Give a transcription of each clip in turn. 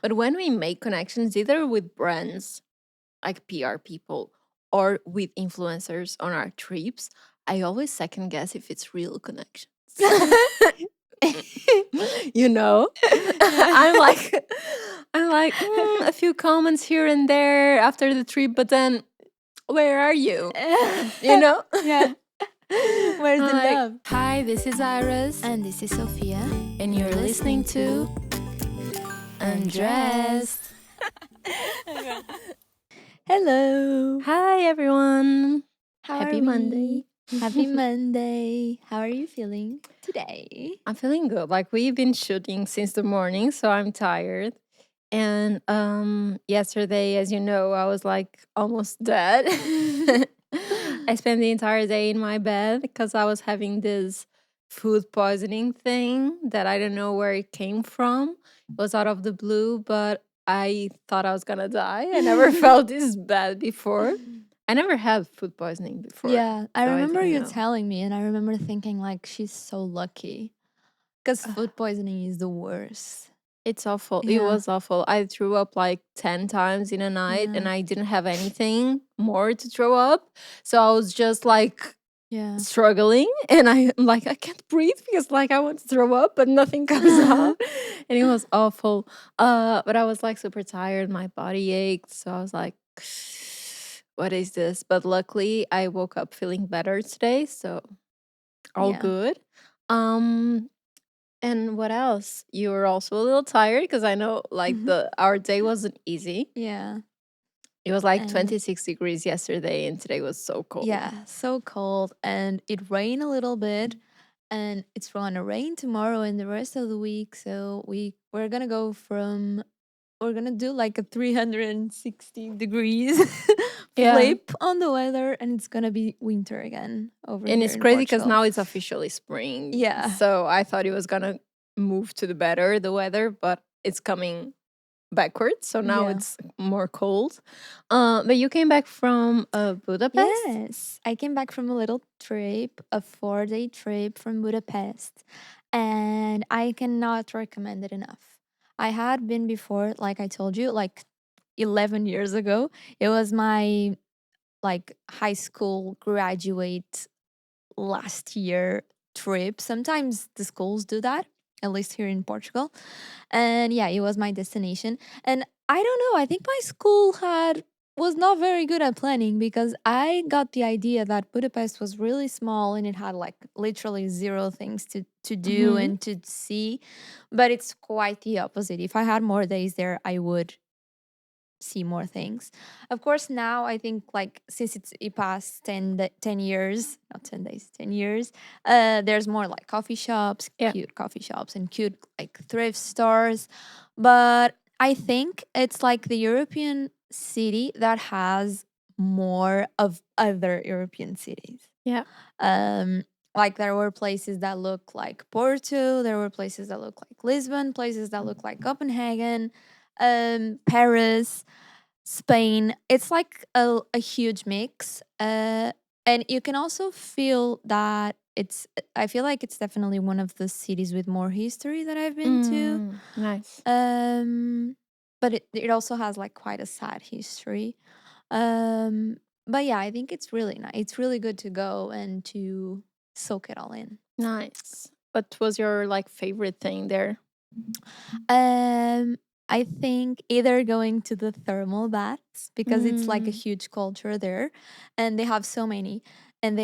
But when we make connections, either with brands like PR people or with influencers on our trips, I always second guess if it's real connections. You know, Yeah. I'm like a few comments here and there after the trip, but then where are you? You know? Yeah. Where's I'm the like, love? hi, this is Iris, And this is Sophia. and you're listening to Undressed. Hello. Hi, everyone. How Happy are we? Monday. Happy Monday. How are you feeling today? I'm feeling good. Like we've been shooting since the morning, so I'm tired. And yesterday, as you know, I was like almost dead. I spent the entire day in my bed because I was having this food poisoning thing that I don't know where it came from. It was out of the blue, but I thought I was gonna die. I never felt this bad before. I never had food poisoning before. Yeah, I so remember didn't you know. telling me, and I remember thinking, like, she's so lucky. Because food poisoning is the worst. It's awful. It Yeah. was awful. I threw up like 10 times in a night and Yeah. I didn't have anything more to throw up. So I was just like Yeah. struggling and I'm like, I can't breathe because like I want to throw up, but nothing comes out. And it was awful. But I was like super tired. My body ached. So I was like, what is this? But luckily I woke up feeling better today. So all Yeah. good. Um, and what else? You were also a little tired because I know like our day wasn't easy. Yeah. It was like And 26 degrees yesterday and today was so cold. yeah, so cold. And it rained a little bit. And it's gonna rain tomorrow and the rest of the week. So we're gonna go from we're gonna do like a 360 degrees Yeah. flip on the weather, and it's gonna be winter again over And here it's in crazy because Portugal. now it's officially spring. Yeah. So I thought it was gonna move to the better, the weather, but it's coming backwards. So now Yeah. it's more cold. But you came back from Budapest? Yes, I came back from a little trip, a 4-day trip from Budapest, and I cannot recommend it enough. I had been before, like I told you, like 11 years ago. It was my like high school graduate last year trip. Sometimes the schools do that, at least here in Portugal. And yeah, it was my destination. And I don't know, I think my school had was not very good at planning because I got the idea that Budapest was really small and it had like literally zero things to do and to see. But it's quite the opposite. If I had more days there, I would see more things. Of course, now I think like since it passed 10 years, not 10 days, 10 years, there's more like coffee shops, Yeah. cute coffee shops and cute like thrift stores. But I think it's like the European city that has more of other European cities. Yeah. Like there were places that look like Porto, there were places that look like Lisbon, places that look like Copenhagen, Paris, Spain. It's like a huge mix. And you can also feel that I feel like it's definitely one of the cities with more history that I've been to. Nice. But it also has like quite a sad history. But yeah, I think it's really nice. It's really good to go and to soak it all in. Nice. What was your like favorite thing there? I think either going to the thermal baths because it's like a huge culture there, and they have so many, and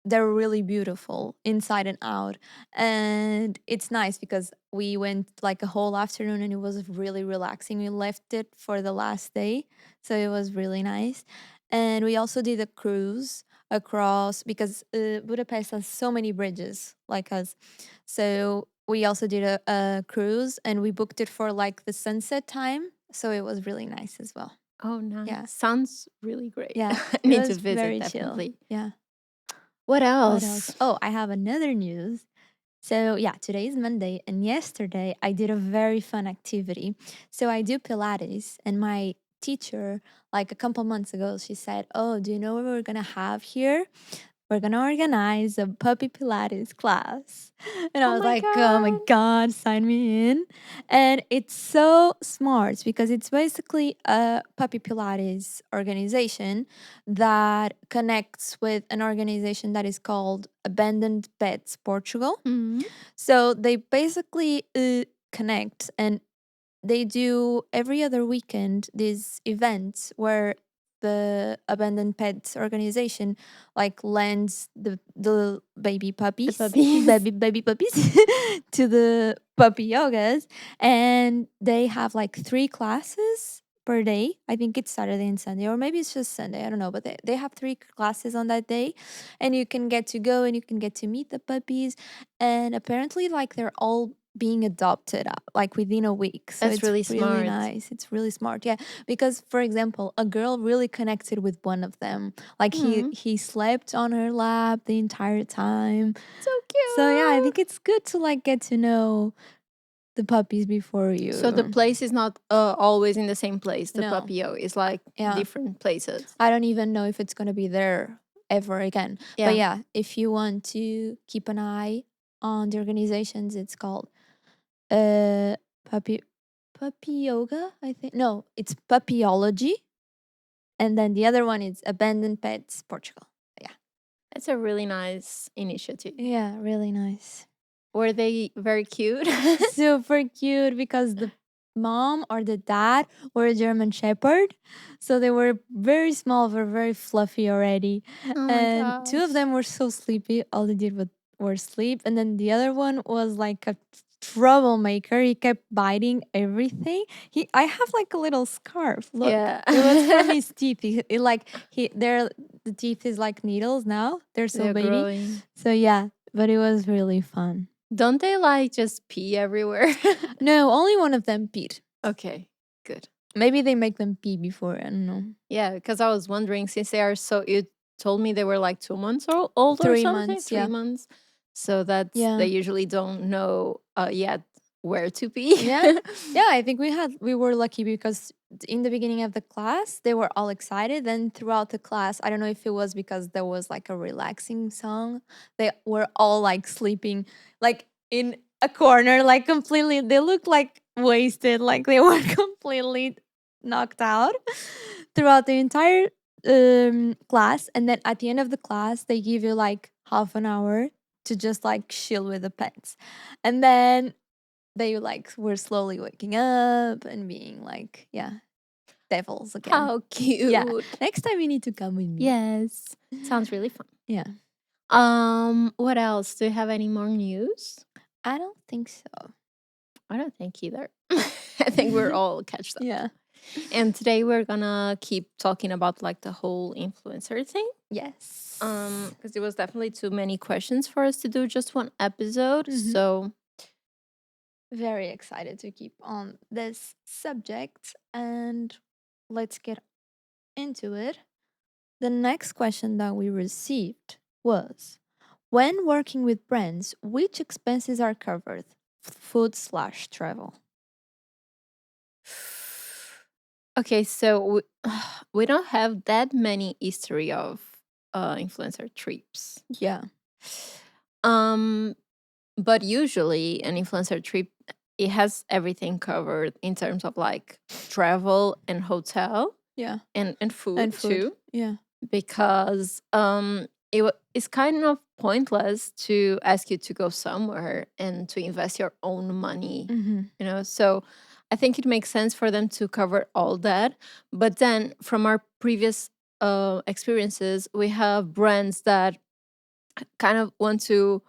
they're really beautiful inside and out, and it's nice because we went like a whole afternoon and it was really relaxing. We left it for the last day, so it was really nice, and we also did a cruise across because Budapest has so many bridges like us, so we also did a cruise and we booked it for like the sunset time. So it was really nice as well. Oh, nice. Yeah. Sounds really great. Yeah. I It need to was visit very definitely. chill. Yeah. What What else? else? Oh, I have another news. So yeah, today is Monday and yesterday I did a very fun activity. So I do Pilates and my teacher, like a couple months ago, she said, "Oh, do you know what we're gonna have here? we're gonna organize a puppy Pilates class. And I Oh was my like, oh my god. God, sign me in. And it's so smart because it's basically a puppy Pilates organization that connects with an organization that is called Abandoned Pets Portugal. Mhm. So they basically connect, and they do every other weekend these events where the abandoned pets organization like lends the baby The puppies puppies. baby puppies to the puppy yogas, and they have like 3 classes per day. I think it's Saturday and Sunday, or maybe it's just Sunday, I don't know, but they have 3 classes on that day, and you can get to go and you can get to meet the puppies, and apparently like they're all being adopted like within a week. So That's it's really really smart. nice. It's really smart. Yeah, because for example, a girl really connected with one of them. Like he Mm, he slept on her lap the entire time. so So yeah, I cute. think it's good to like get to know the puppies before So the you. place is not always in the same place. The No. papio is like Yeah. different places. I don't even know if it's going to be there ever again. But Yeah. yeah, if you want to keep an eye on the organizations, it's called uh puppy puppy yoga, I think. No, it's puppyology, and then the other one is Abandoned Pets Portugal. Yeah. That's a really nice initiative. Yeah, really nice. Were they very cute? Super cute because the mom or the dad were a German Shepherd. So they were very small, were very fluffy already. Oh my And two of gosh. them were so sleepy. All they did were sleep. And then the other one was like a troublemaker. He kept biting everything. I have like a little scarf. Look. Yeah. It was from his teeth. The teeth is like needles now. They're so They're baby. growing. So yeah, but it was really fun. Don't they like just pee everywhere? No, only one of them peed. Okay, good. Maybe they make them pee before. I don't know. Yeah, because I was wondering since they are so, you told me they were like 2 months old or Three something, months. three Yeah. months. So that's, Yeah. they usually don't know yet where to pee. Yeah. Yeah. I think we were lucky because in the beginning of the class, they were all excited. Then throughout the class, I don't know if it was because there was like a relaxing song, they were all like sleeping, like in a corner, like completely. They looked like wasted, like they were completely knocked out throughout the entire class. And then at the end of the class, they give you like half an hour to just like chill with the pets. And then they like were slowly waking up and being like, yeah, devils again. How Yeah. cute. Next time you need to come with me. Yes. Sounds really fun. Yeah. What else? Do you have any more news? I don't think so. I don't think either. I think we're all catched up. Yeah. And today we're gonna keep talking about like the whole influencer thing. Yes. Because there was definitely too many questions for us to do just one episode. Mhm. So Very excited to keep on this subject, and let's get into it. The next question that we received was, when working with brands, which expenses are covered? Food/travel. okay, so we don't have that many history of influencer trips. Yeah. Um, but usually an influencer trip, it has everything covered in terms of like travel and hotel Yeah. and food And food. too, Yeah. because it's kind of pointless to ask you to go somewhere and to invest your own money, Mm-hmm. so I think it makes sense for them to cover all that. But then from our previous experiences, we have brands that kind of want to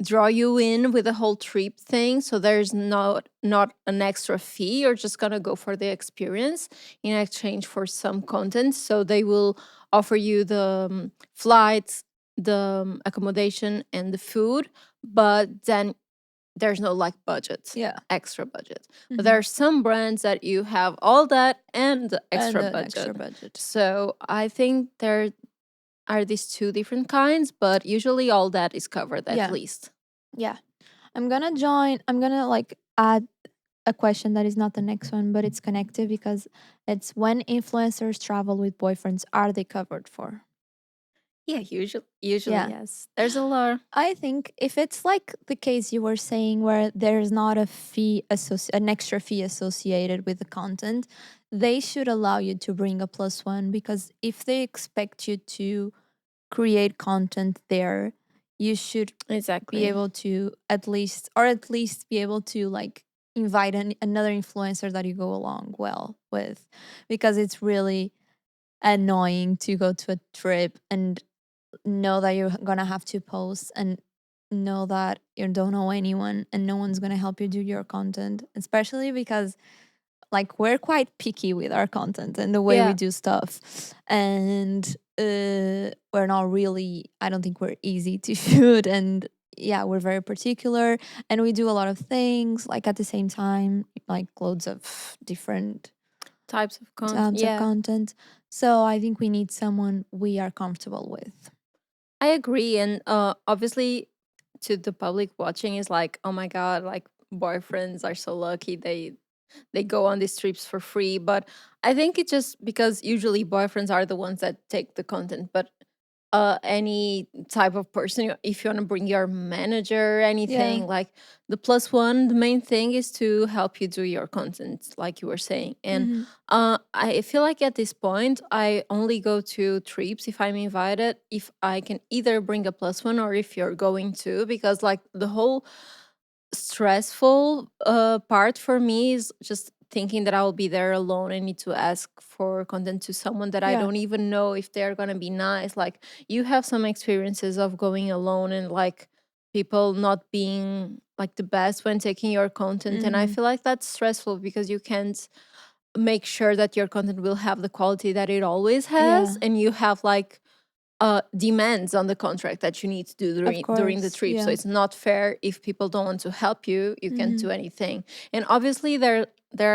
draw you in with the whole trip thing, so there's not an extra fee. You're just gonna go for the experience in exchange for some content, so they will offer you the flights, the accommodation and the food, but then there's no like budget, Yeah. extra budget. But Mhm. there are some brands that you have all that and the extra And an budget. extra budget. So I think there are these two different kinds, but usually all that is covered at Yeah. least. Yeah. I'm gonna like add a question that is not the next one, but it's connected because it's, when influencers travel with boyfriends, are they covered for? Yeah, usually Yeah. yes. There's a lot. I think if it's like the case you were saying where there's not a an extra fee associated with the content, they should allow you to bring a plus one, because if they expect you to create content there, you should be Exactly. able to at least be able to like invite another influencer that you go along well with, because it's really annoying to go to a trip and know that you're gonna have to post and know that you don't know anyone and no one's gonna help you do your content, especially because like we're quite picky with our content and the way we Yeah. do stuff, and we're not really, I don't think we're easy to shoot, and yeah, we're very particular, and we do a lot of things like at the same time, like loads of different Types of content. types of Yeah. content. So I think we need someone we are comfortable with. I agree. And obviously to the public watching is like, oh my God, like boyfriends are so lucky they go on these trips for free. But I think it's just because usually boyfriends are the ones that take the content. But any type of person, if you want to bring your manager, Yeah. anything like the plus one, the main thing is to help you do your content, like you were saying. And Hmm. I feel like at this point, I only go to trips if I'm invited, if I can either bring a plus one or if you're going to, because like the whole stressful part for me is just thinking that I'll be there alone and need to ask for content to someone that I Yeah. don't even know if they're gonna be nice. Like you have some experiences of going alone and like people not being like the best when taking your content. And I Hmm. feel like that's stressful because you can't make sure that your content will have the quality that it always has. Yeah. And you have like demands on the contract that you need to do Of during the course. trip. So Yeah. it's not fair if people don't want to help you, you can't Hmm. do anything. And obviously there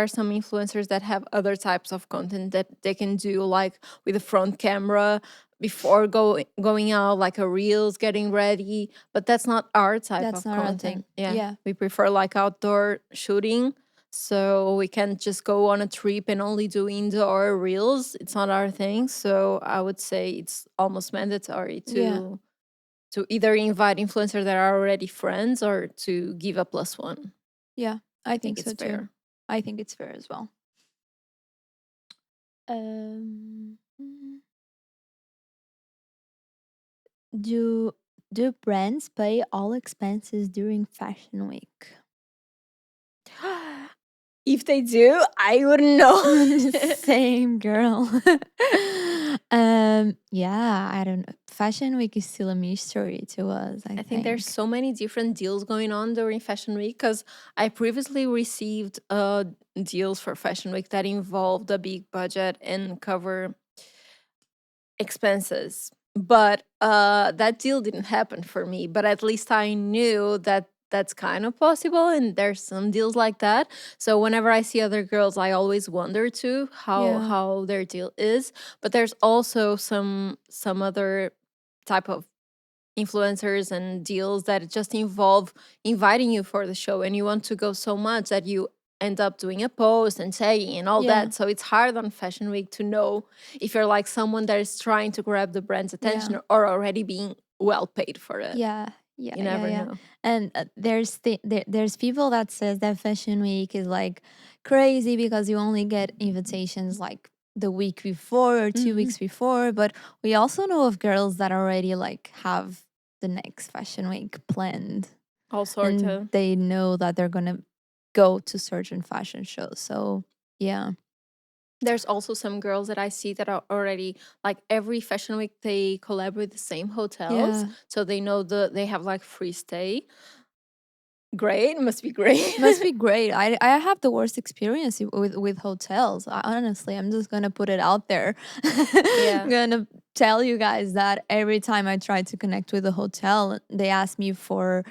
are some influencers that have other types of content that they can do like with a front camera before going out, like a reels getting ready, but that's not our type That's of not our content. thing. Yeah, Yeah. we prefer like outdoor shooting, so we can't just go on a trip and only do indoor reels. It's not our thing. So I would say it's almost mandatory Yeah. to either invite influencers that are already friends or to give a plus one. Yeah. I I think think it's so too. fair. I think it's fair as well. Mm, do do brands pay all expenses during fashion week? If they do, I wouldn't know. Same girl. Yeah, I don't know. Fashion week is still a mystery to us, I I think there's think. so many different deals going on during Fashion Week because I previously received deals for Fashion Week that involved a big budget and cover expenses. But that deal didn't happen for me. But at least I knew that that's kind of possible, and there's some deals like that. So whenever I see other girls, I always wonder too Yeah. how their deal is. But there's also some other type of influencers and deals that just involve inviting you for the show and you want to go so much that you end up doing a post and tagging and all Yeah. that. So it's hard on Fashion Week to know if you're like someone that is trying to grab the brand's Yeah. attention or already being well paid for it. Yeah, yeah, You yeah, never yeah. know. And there's people that says that fashion week is like crazy because you only get invitations like the week before or two Hmm. weeks before. But we also know of girls that already like have the next fashion week planned, All sorts and of. they know that they're gonna go to certain fashion shows. So yeah, There's also some girls that I see that are already like every Fashion Week they collab with the same hotels, yeah. so they know they have like free stay. Great, must be great. Must be great. I have the worst experience with hotels. Honestly, I'm just gonna put it out there. I'm Yeah. gonna tell you guys that every time I try to connect with a hotel, they ask me for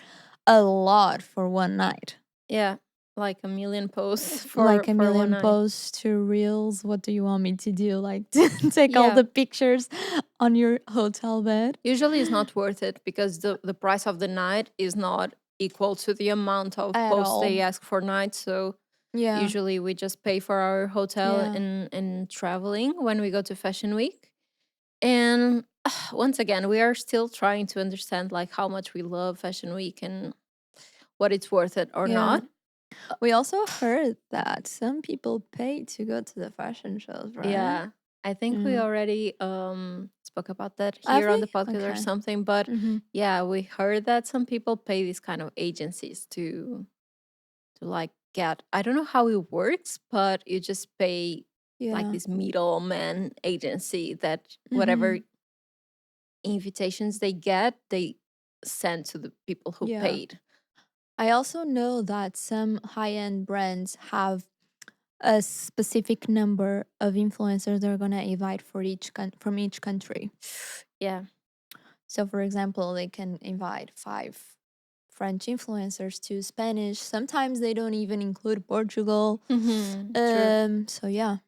a lot for one night, Yeah, like a million posts like a for one million night. posts to reels. What do you want me to do? Like to take all Yeah, the pictures on your hotel bed? usually it's not worth it because the price of the night is not equal to the amount of At posts they all? ask for night. So Yeah, usually we just pay for our hotel yeah, and traveling when we go to Fashion Week. And once again, we are still trying to understand like how much we love Fashion Week and what it's worth it or Yeah. not. We also heard that some people pay to go to the fashion shows, right? Yeah. I think we Mm. already spoke about that Have here on we? the podcast or Okay. something, but Mm-hmm. yeah, we heard that some people pay these kind of agencies to like get, I don't know how it works, but you just pay like Yeah. this middleman agency that whatever Mm-hmm. invitations they get, they send to the people who Yeah. paid. I also know that some high-end brands have a specific number of influencers they're gonna invite for from each country. Yeah. So, for example, they can invite 5 French influencers to Spanish. Sometimes they don't even include Portugal. True. So yeah,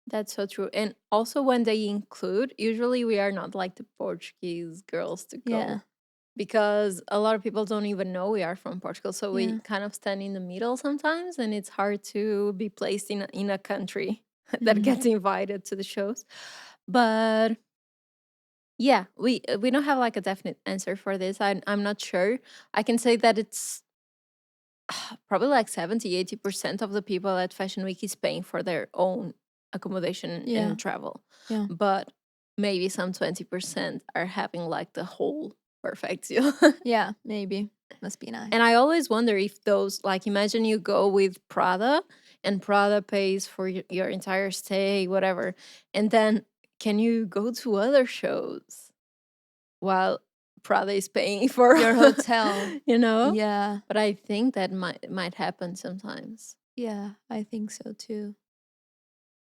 That's so true. And also when they include, usually we are not like the Portuguese girls to yeah, go because a lot of people don't even know we are from Portugal. So we yeah. kind of stand in the middle sometimes and it's hard to be placed in a country that Mm-hmm. gets invited to the shows. But yeah, we don't have like a definite answer for this. I'm not sure. I can say that it's probably like 70-80% of the people at Fashion Week is paying for their own accommodation Yeah, and travel, yeah, but maybe some 20% are having like the whole perfect deal. yeah. Maybe must be nice. And I always wonder if those, like, imagine you go with Prada and Prada pays for your entire stay, whatever, and then can you go to other shows while Prada is paying for, Your hotel. you know? Yeah, But I think that might happen sometimes. yeah. I think so too.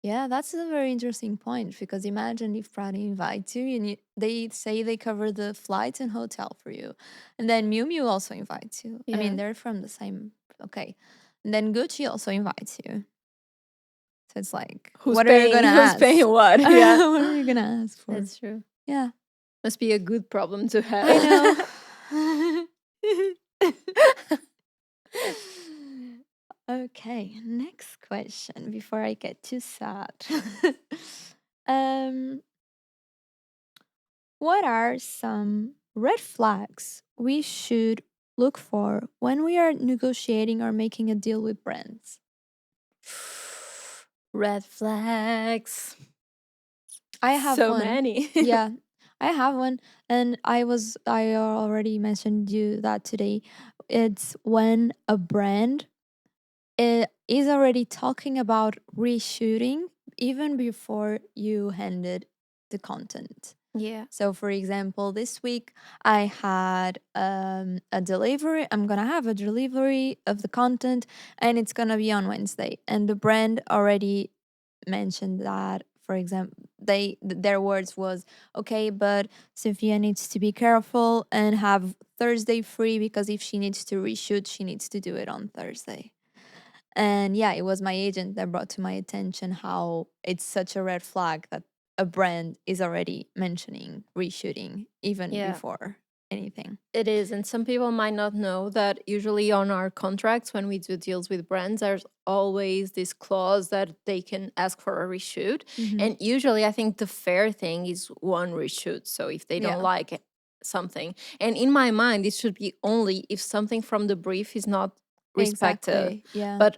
Yeah, that's a very interesting point because imagine if Prada invites you and they say they cover the flights and hotel for you. And then Miu Miu also invites you. I mean, Yeah. they're from the same, okay. And then Gucci also invites you. So it's like, Who's what are you paying? going to Who's ask? paying what? What Yeah. are you going to ask for? That's true. Yeah, Must be a good problem to I know. have. Okay, next question before I get too sad. um, What are some red flags we should look for when we are negotiating or making a deal with brands? Red flags. I have So one. many. Yeah, I have one. And I already mentioned you that today. It's when a brand is already talking about reshooting even before you handed the content. Yeah. So, for example, this week I had a delivery. I'm gonna have a delivery of the content, and it's gonna be on Wednesday. And the brand already mentioned that. For example, their words was okay, but Sophia needs to be careful and have Thursday free because if she needs to reshoot, she needs to do it on Thursday. And yeah, it was my agent that brought to my attention how it's such a red flag that a brand is already mentioning reshooting even Yeah. before anything. It is. And some people might not know that usually on our contracts, when we do deals with brands, there's always this clause that they can ask for a reshoot. Mm-hmm. And usually, I think the fair thing is one reshoot. So if they don't Yeah, like something, and in my mind, it should be only if something from the brief is not respected. exactly. Yeah. But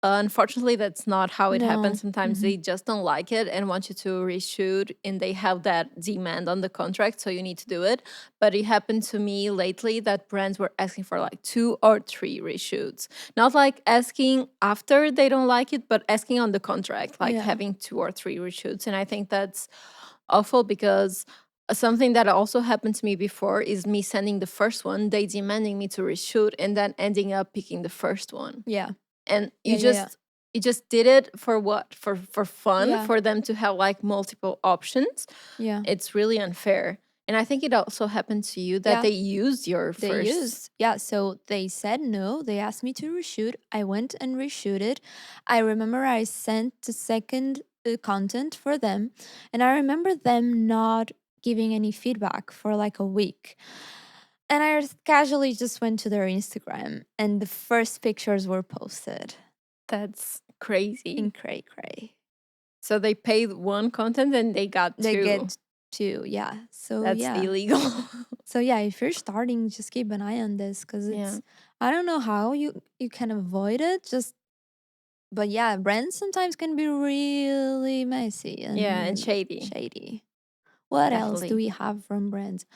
unfortunately, that's not how it happens. No. Sometimes Mm-hmm. they just don't like it and want you to reshoot, and they have that demand on the contract, so you need to do it. But it happened to me lately that brands were asking for like 2 or 3 reshoots, not like asking after they don't like it, but asking on the contract, like Yeah. having 2 or 3 reshoots. And I think that's awful because something that also happened to me before is me sending the first one, they demanding me to reshoot, and then ending up picking the first one. Yeah. And Yeah. Yeah. you just did it for what, for fun, Yeah. for them to have like multiple options. Yeah. It's really unfair. And I think it also happened to you that Yeah. they used your They first. used, yeah. So they said no. They asked me to reshoot. I went and reshooted. I remember I sent the second content for them, and I remember them not giving any feedback for like a week. And I casually just went to their Instagram, and the first pictures were posted That's crazy. in cray cray. So they paid one content and they got They two. get two, yeah. So That's yeah. illegal. So yeah, if you're starting, just keep an eye on this because Yeah. it's I don't know how you can avoid it. Just but yeah, brands sometimes can be really messy Yeah, and and shady. shady. What else do Definitely. we have from brands?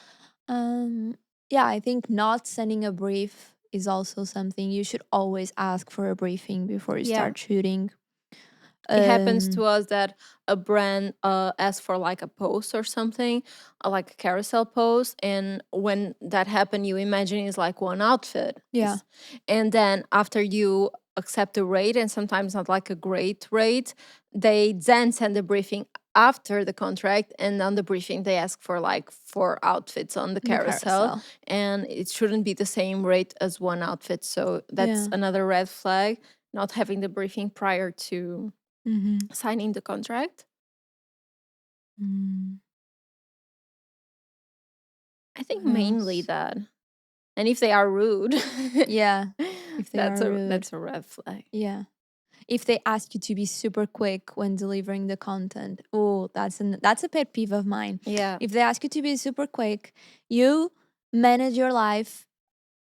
Um, yeah, I think not sending a brief is also something you should always ask for a briefing before you Yeah. start shooting. It happens to Um, us that a brand asks for like a post or something, like a carousel post, and when that happen, you imagine it's like one outfit. yeah, And then after you accept the rate, and sometimes not like a great rate, they then send the briefing after the contract, and on the briefing they ask for like 4 outfits on the the carousel, carousel. and it shouldn't be the same rate as one outfit. So that's Yeah. another red flag, not having the briefing prior to Mm-hmm. signing the contract. Mm, I think what mainly else? that. And if they are rude, Yeah, if they that's are a rude. that's a red flag. Yeah. If they ask you to be super quick when delivering the content. Oh, that's a pet peeve of mine. Yeah. If they ask you to be super quick, you manage your life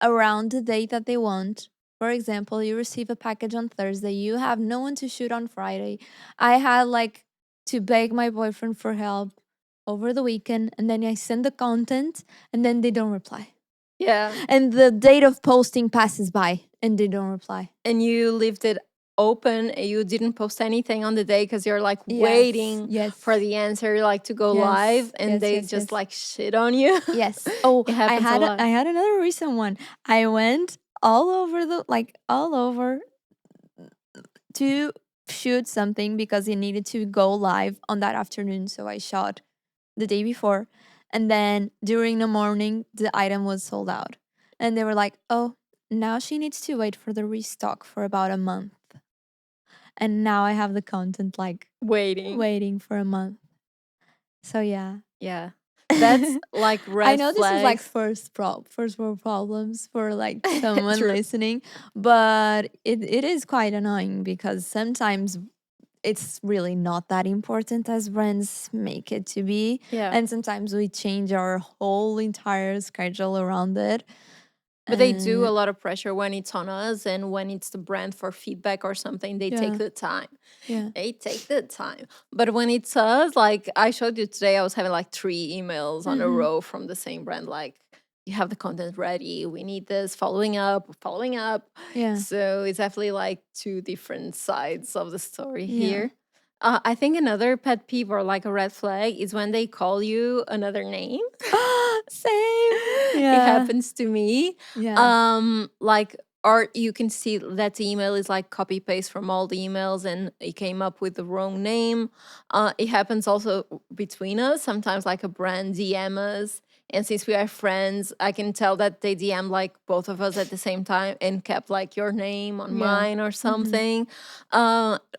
around the date that they want. For example, you receive a package on Thursday, you have no one to shoot on Friday. I had like to beg my boyfriend for help over the weekend, and then I send the content and then they don't reply. Yeah. And the date of posting passes by and they don't reply. And you left it open and you didn't post anything on the day because you're like Yes, waiting for yes, the answer like to go live, yes, and yes, they yes, just yes. like shit on you. Yes. Oh, It happens a lot. I had another recent one. I went all over the all over to shoot something because it needed to go live on that afternoon. So I shot the day before. And then during the morning, the item was sold out. And they were like, oh, now she needs to wait for the restock for about a month. And now I have the content like Waiting. waiting for a month. So yeah. Yeah. That's like I red know this is like flags. first world problems for like someone True. listening, but it is quite annoying because sometimes it's really not that important as brands make it to be. Yeah. And sometimes we change our whole entire schedule around it. But they do a And lot of pressure when it's on us, and when it's the brand for feedback or something, they take yeah, the time. yeah. They take the time. But when it's us, like I showed you today, I was having like 3 emails on a Mm-hmm. row from the same brand, like, you have the content ready, we need this, following up, following up. Yeah, So it's definitely like two different sides of the story yeah. here. I think another pet peeve or like a red flag is when they call you another name. Same. It Yeah, happens to me. yeah, Like, or you can see that the email is like copy paste from all the emails and it came up with the wrong name. It happens also between us. Sometimes like a brand DM us, and since we are friends, I can tell that they DM like both of us at the same time and kept like your name on yeah. mine or Mm-hmm. something.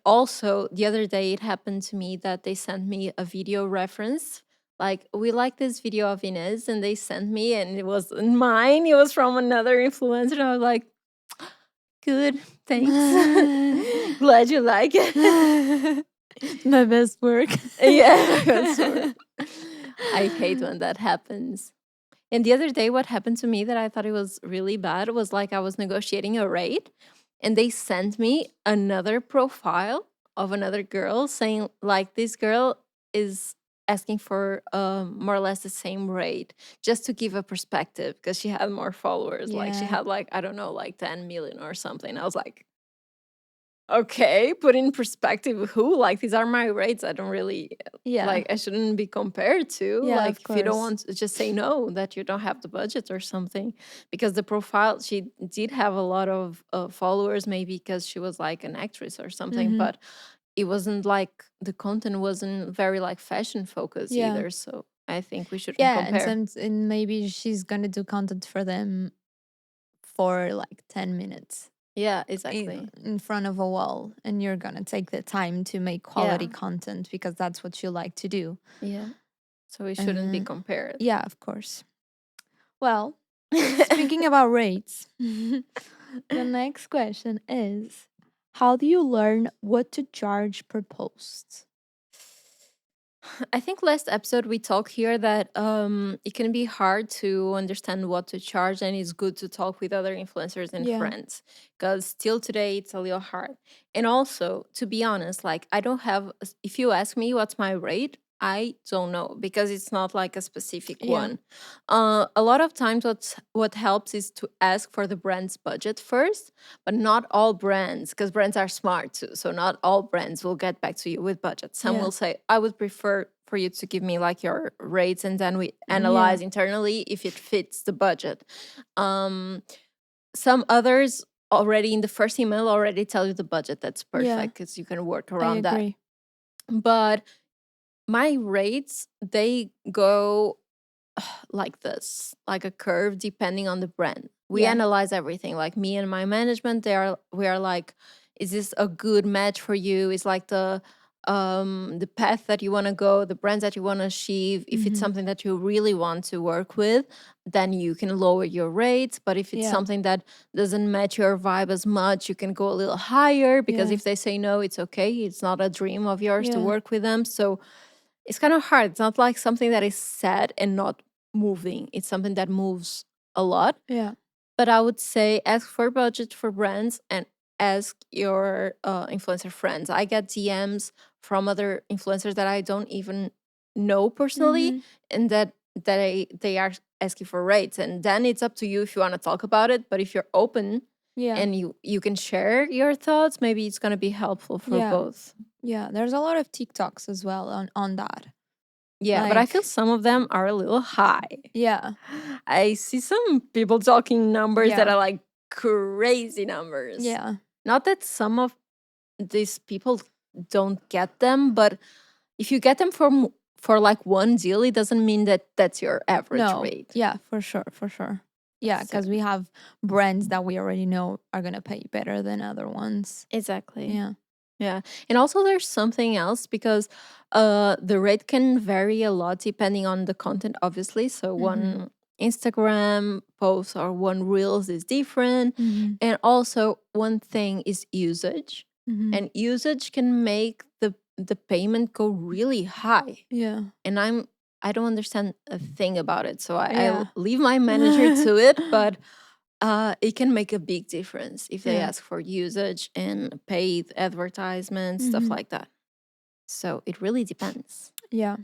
Also, the other day it happened to me that they sent me a video reference, like, we like this video of Inez, and they sent me, and it wasn't mine, it was from another influencer, and I was like, good, thanks. Glad you like it. My best work. Yeah, that's sure. I hate when that happens. And the other day, what happened to me that I thought it was really bad was like I was negotiating a rate, and they sent me another profile of another girl saying, like, this girl is asking for more or less the same rate, just to give a perspective because she had more followers. Like, she Yeah, had, like, I don't know, like 10 million or something. I was like, okay, put in perspective who, like, these are my rates. I don't really, yeah, like, I shouldn't be compared to. yeah. Like, Of if you don't course. want to, just say no, that you don't have the budget or something. Because the profile, she did have a lot of followers, maybe because she was like an actress or something, Mm-hmm. but it wasn't like the content wasn't very like fashion focused Yeah, either. So I think we shouldn't yeah. And compare. some and maybe she's gonna do content for them for like 10 minutes Yeah, exactly. in front of a wall, and you're gonna take the time to make Yeah, quality content because that's what you like to do. yeah. So we shouldn't be Uh, compared. yeah, of course. Well, speaking about rates, the next question is how do you learn what to charge per post? I think last episode we talked here that it can be hard to understand what to charge, and it's good to talk with other influencers and Yeah. friends, because still today it's a little hard. And also, to be honest, like I don't have if you ask me what's my rate, I don't know, because it's not like a specific Yeah. one. A lot of times what helps is to ask for the brand's budget first, but not all brands, because brands are smart too. So not all brands will get back to you with budget. Some Yeah. will say, I would prefer for you to give me like your rates, and then we Yeah. analyze internally if it fits the budget. Um, some others already in the first email already tell you the budget. That's Yeah. perfect because you can work I around that. agree. But my rates, they go like this, like a curve depending on the brand. We Yeah. analyze everything. Like me and my management, we are like, is this a good match for you? Is like the path that you want to go, the brands that you want to achieve. If it's Mm-hmm. something that you really want to work with, then you can lower your rates. But if it's Yeah. something that doesn't match your vibe as much, you can go a little higher, because Yeah. if they say no, it's okay. It's not a dream of yours to Yeah. work with them. So it's kind of hard. It's not like something that is set and not moving. It's something that moves a lot. Yeah. But I would say ask for budget for brands and ask your influencer friends. I get DMs from other influencers that I don't even know personally, Mm-hmm. and they are asking for rates. And then it's up to you if you want to talk about it. But if you're open Yeah. and you can share your thoughts, maybe it's going to be helpful for Yeah. both. Yeah. There's a lot of TikToks as well on that. Yeah, but I feel Like, some of them are a little high. yeah. I see some people talking numbers that Yeah. are like crazy numbers. Yeah. Not that some of these people don't get them, but if you get them for like one deal, it doesn't mean that that's your average No. rate. Yeah, for sure. For sure. Yeah, So, because we have brands that we already know are gonna pay better than other ones. exactly. Yeah. Yeah. And also there's something else, because the rate can vary a lot depending on the content, obviously. So Mm-hmm. one Instagram post or one Reels is different. Mm-hmm. And also one thing is usage. Mm-hmm. And usage can make the payment go really high. Yeah. And I don't understand a thing about it. So Yeah. leave my manager to it, but it can make a big difference if they Yeah. ask for usage and paid advertisements, stuff Mm-hmm. like that. So it really depends. Yeah.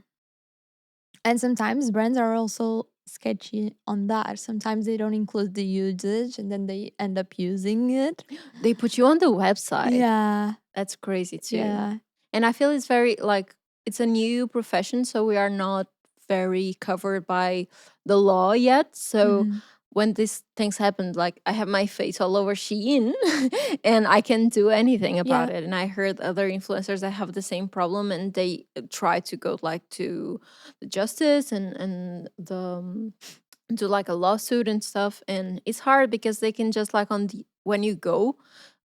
And sometimes brands are also sketchy on that. Sometimes they don't include the usage and then they end up using it. They put you on the website. Yeah. That's crazy too. Yeah. And I feel it's very like it's a new profession, so we are not very covered by the law yet. So Mhm. when these things happen, like I have my face all over Shein and I can do anything about Yeah. it. And I heard other influencers that have the same problem, and they try to go like to the justice and the do like a lawsuit and stuff. And it's hard because they can just like when you go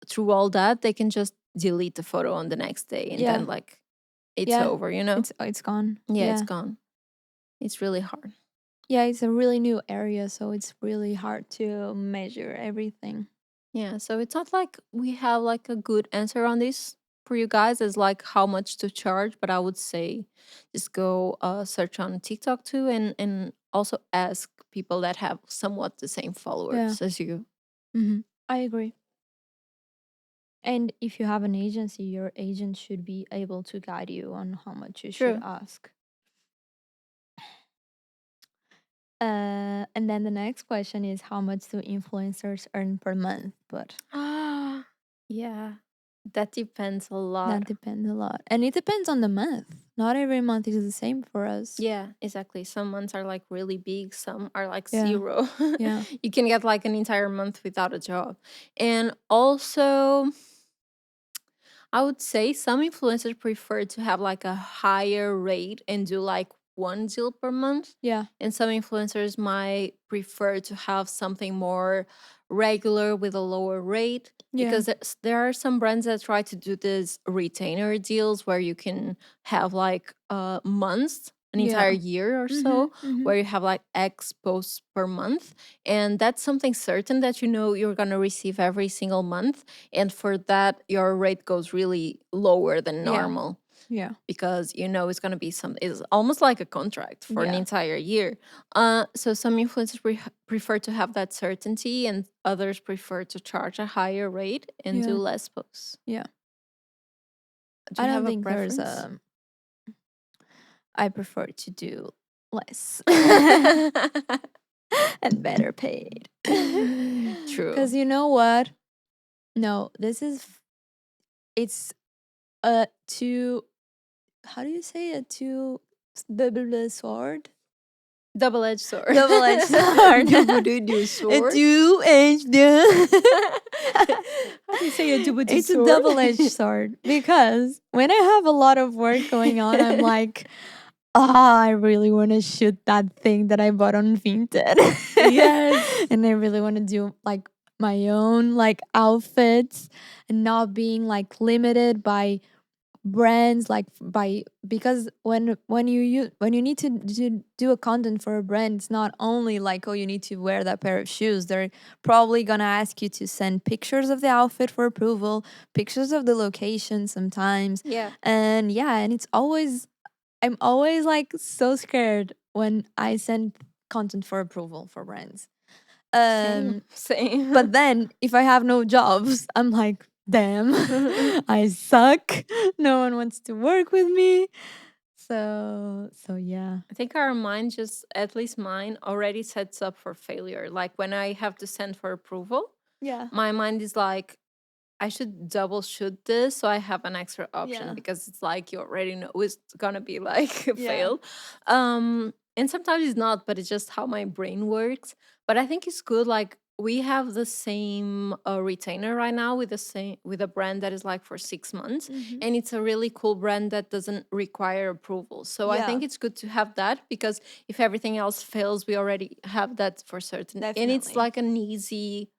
through all that, they can just delete the photo on the next day, and Yeah. then like it's Yeah. over, you know? It's gone. Yeah, it's Yeah. gone. It's really hard. Yeah, it's a really new area, so it's really hard to measure everything. Yeah, so it's not like we have like a good answer on this for you guys as like how much to charge, but I would say just go search on TikTok too, and also ask people that have somewhat the same Yeah. followers as you. Mm-hmm. I agree. And if you have an agency, your agent should be able to guide you on how much you should True. ask. And then the next question is how much do influencers earn per month? But Ah, yeah. That depends a that lot. depends a lot. And it depends on the month. Not every month is the same for us. Yeah, exactly. Some months are like really big, some are like Yeah. zero. Yeah. You can get like an entire month without a job. And also, I would say some influencers prefer to have like a higher rate and do like one deal per month. Yeah. And some influencers might prefer to have something more regular with a lower rate. Yeah. Because there are some brands that try to do this retainer deals where you can have like months, an entire Yeah. year or Mm-hmm. so, Mm-hmm. where you have like X posts per month. And that's something certain that you know you're going to receive every single month. And for that, your rate goes really lower than Yeah. normal. Yeah. because you know it's going to be it's almost like a contract for an Yeah. entire year. So some influencers prefer to have that certainty, and others prefer to charge a higher rate and do Yeah. less posts. Yeah. Do I you have don't a think there's preference? a I prefer to do less and better paid. True. Cuz you know what? No, it's a two how do you say a two double sword? Double-edged sword. Double-edged sword. Double-edged A sword. two-edged How do you say a double-edged It's a sword? double-edged sword because when I have a lot of work going on, I'm like, I really want to shoot that thing that I bought on Vinted. Yes. And I really want to do like my own like outfits and not being like limited by brands like by because when you need to do a content for a brand, it's not only like, oh, you need to wear that pair of shoes. They're probably gonna ask you to send pictures of the outfit for approval, pictures of the location sometimes. Yeah. And yeah, and I'm always like so scared when I send content for approval for brands. Same. Same. But then if I have no jobs, I'm like, damn, I suck. No one wants to work with me. So yeah. I think our mind just, at least mine, already sets up for failure. Like when I have to send for approval, Yeah. my mind is like, I should double shoot this so I have an extra option, Yeah. because it's like you already know it's gonna be like a Yeah. fail. And sometimes it's not, but it's just how my brain works. But I think it's good. Like we have the same retainer right now with a brand that is like for 6 months, Mhm. and it's a really cool brand that doesn't require approval. So I Yeah. think it's good to have that, because if everything else fails, we already have that for certain, and it's Definitely. like an easy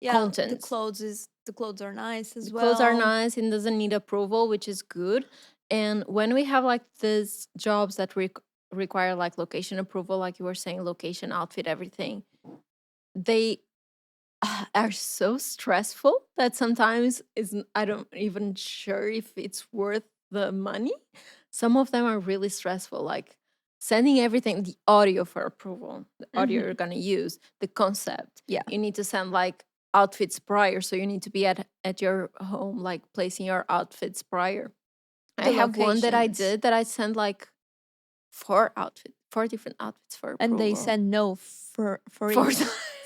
Yeah, content. the clothes are nice as The clothes are well. nice and doesn't need approval, which is good. And when we have like these jobs that require like location approval, like you were saying, location, outfit, everything, they are so stressful that sometimes I don't even sure if it's worth the money. Some of them are really stressful, like sending everything, the audio for approval, the audio you're Mhm. gonna use, the concept. Yeah. You need to send like outfits prior, so you need to be at your home, like placing your outfits prior. I The have one that I locations. did that I sent like 4 different outfits for And they approval. said no for Four each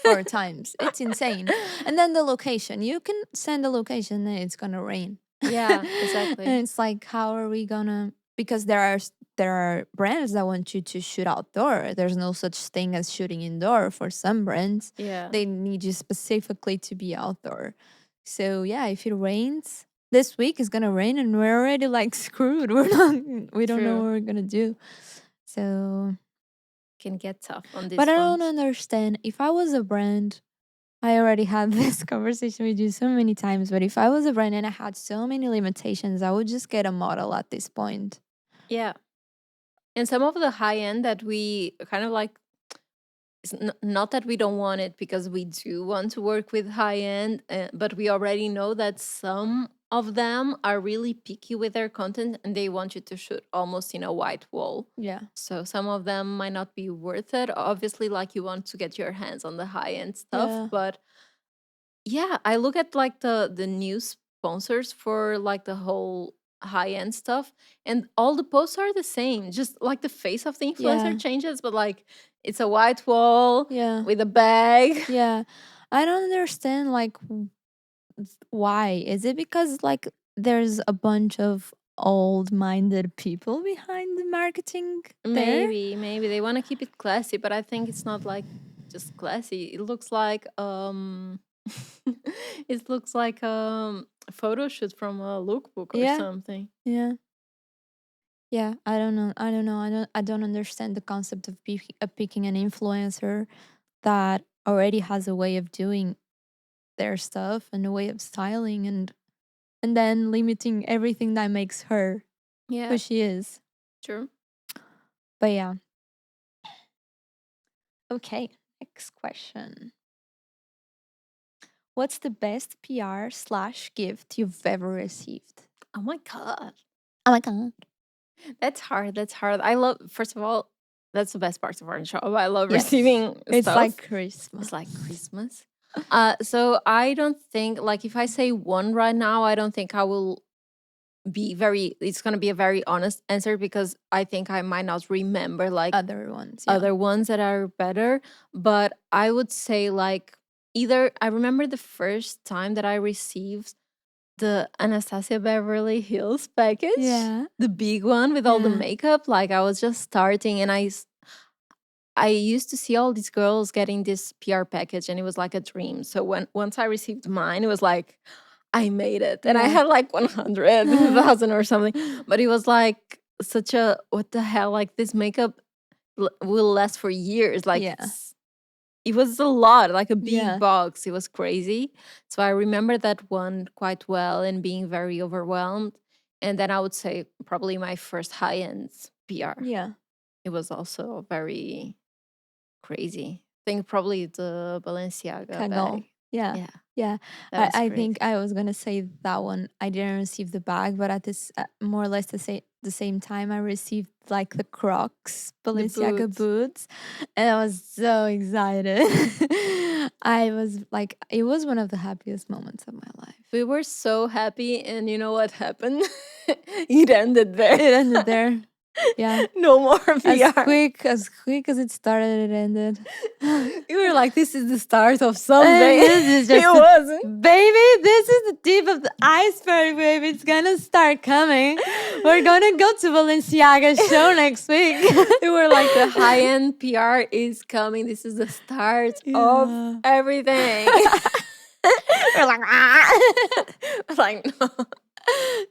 4 times. It's insane. And then the location. You can send a location and it's gonna rain. Yeah, exactly. And it's like, how are we gonna? Because there are brands that want you to shoot outdoor. There's no such thing as shooting indoor for some brands. Yeah. They need you specifically to be outdoor. So yeah, if it rains, this week is gonna rain, and we're already like screwed. We don't know True. what we're gonna do. So, Can get tough on but these I don't ones. understand. If I was a brand, I already had this conversation with you so many times, but if I was a brand and I had so many limitations, I would just get a model at this point. Yeah. And some of the high end that we kind of like, it's not that we don't want it, because we do want to work with high end, but we already know that some of them are really picky with their content and they want you to shoot almost in a white wall. Yeah. So some of them might not be worth it. Obviously, like you want to get your hands on the high end stuff, Yeah. but yeah, I look at like the new sponsors for like the whole high end stuff, and all the posts are the same. Just like the face of the influencer Yeah. changes, but like it's a white wall Yeah. with a bag. Yeah. I don't understand like why. Is it because like there's a bunch of old-minded people behind the marketing there? Maybe they want to keep it classy, but I think it's not like just classy. It looks like it looks like a photo shoot from a lookbook or Yeah. something. Yeah. Yeah, I don't know. I don't know. I don't understand the concept of picking an influencer that already has a way of doing their stuff and a way of styling, and then limiting everything that makes her Yeah, who she is. true. But yeah. Okay, next question. What's the best PR/gift you've ever received? Oh my god. Oh my god. That's hard. That's hard. I love. First of all, that's the best part of our job. I love Yes. receiving It's stuff. like Christmas. It's like Christmas. So I don't think like if I say one right now, I don't think I will be very. It's gonna be a very honest answer because I think I might not remember like Other ones, yeah. other ones that are better. But I would say like either I remember the first time that I received the Anastasia Beverly Hills package, Yeah. the big one with all the Yeah. makeup. Like I was just starting, and I used to see all these girls getting this PR package, and it was like a dream. So once I received mine, it was like I made it, and I Yeah. had like 100,000 or something. But it was like such a what the hell? Like this makeup will last for years. Like Yeah. it was a lot, like a big Yeah. box. It was crazy. So I remember that one quite well and being very overwhelmed. And then I would say probably my first high end PR. Yeah. It was also very crazy. I think probably the Balenciaga Kaggle. bag. Yeah. Yeah, Yeah. that was I crazy. think I was gonna say that one. I didn't receive the bag, but at this more or less the same time, I received like the Crocs Balenciaga boots, and I was so excited. I was like, it was one of the happiest moments of my life. We were so happy, and you know what happened? It ended there. It ended there. Yeah. No more PR. As quick as it started, it ended. You were like, this is the start of something. This is just It wasn't. Baby, this is the tip of the iceberg, baby. It's gonna start coming. We're gonna go to Balenciaga show next week. They were like, the high end PR is coming. This is the start of everything. We're like, Like, no.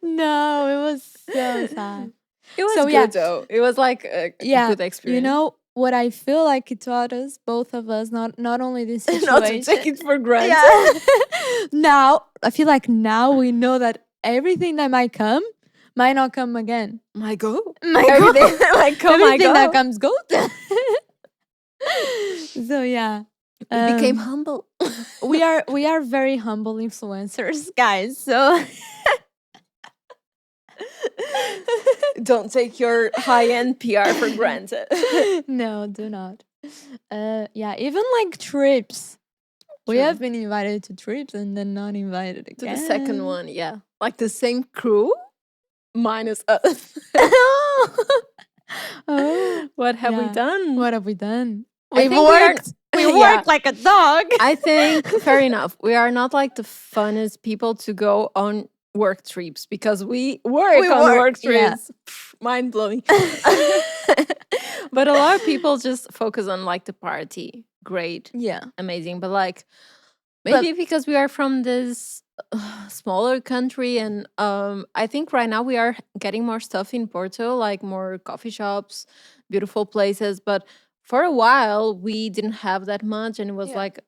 no, it was so sad. It was So, good yeah. though. It was like a good experience. You know what I feel like it taught us, both of us, not only this situation. Not to take it for granted. Yeah. Now, I feel like now we know that everything that might come might not come again. My go. Everything, Like, come, my everything go. that comes goes. So yeah, We became humble. we are very humble influencers, guys. So Don't take your high end PR for granted. no, do not. Yeah, even like trips. We True. have been invited to trips and then not invited To again. the second one, yeah. Like the same crew minus us. Oh, What have we yeah. done? What have we done? I We've think we are- worked. We Yeah. worked like a dog. I think fair enough. We are not like the funnest people to go on work trips because we work on work yeah. trips. Mind blowing. But a lot of people just focus on like the party. Great, Yeah. amazing. But like maybe because we are from this smaller country, and I think right now we are getting more stuff in Porto, like more coffee shops, beautiful places. But for a while we didn't have that much, and it was Yeah. like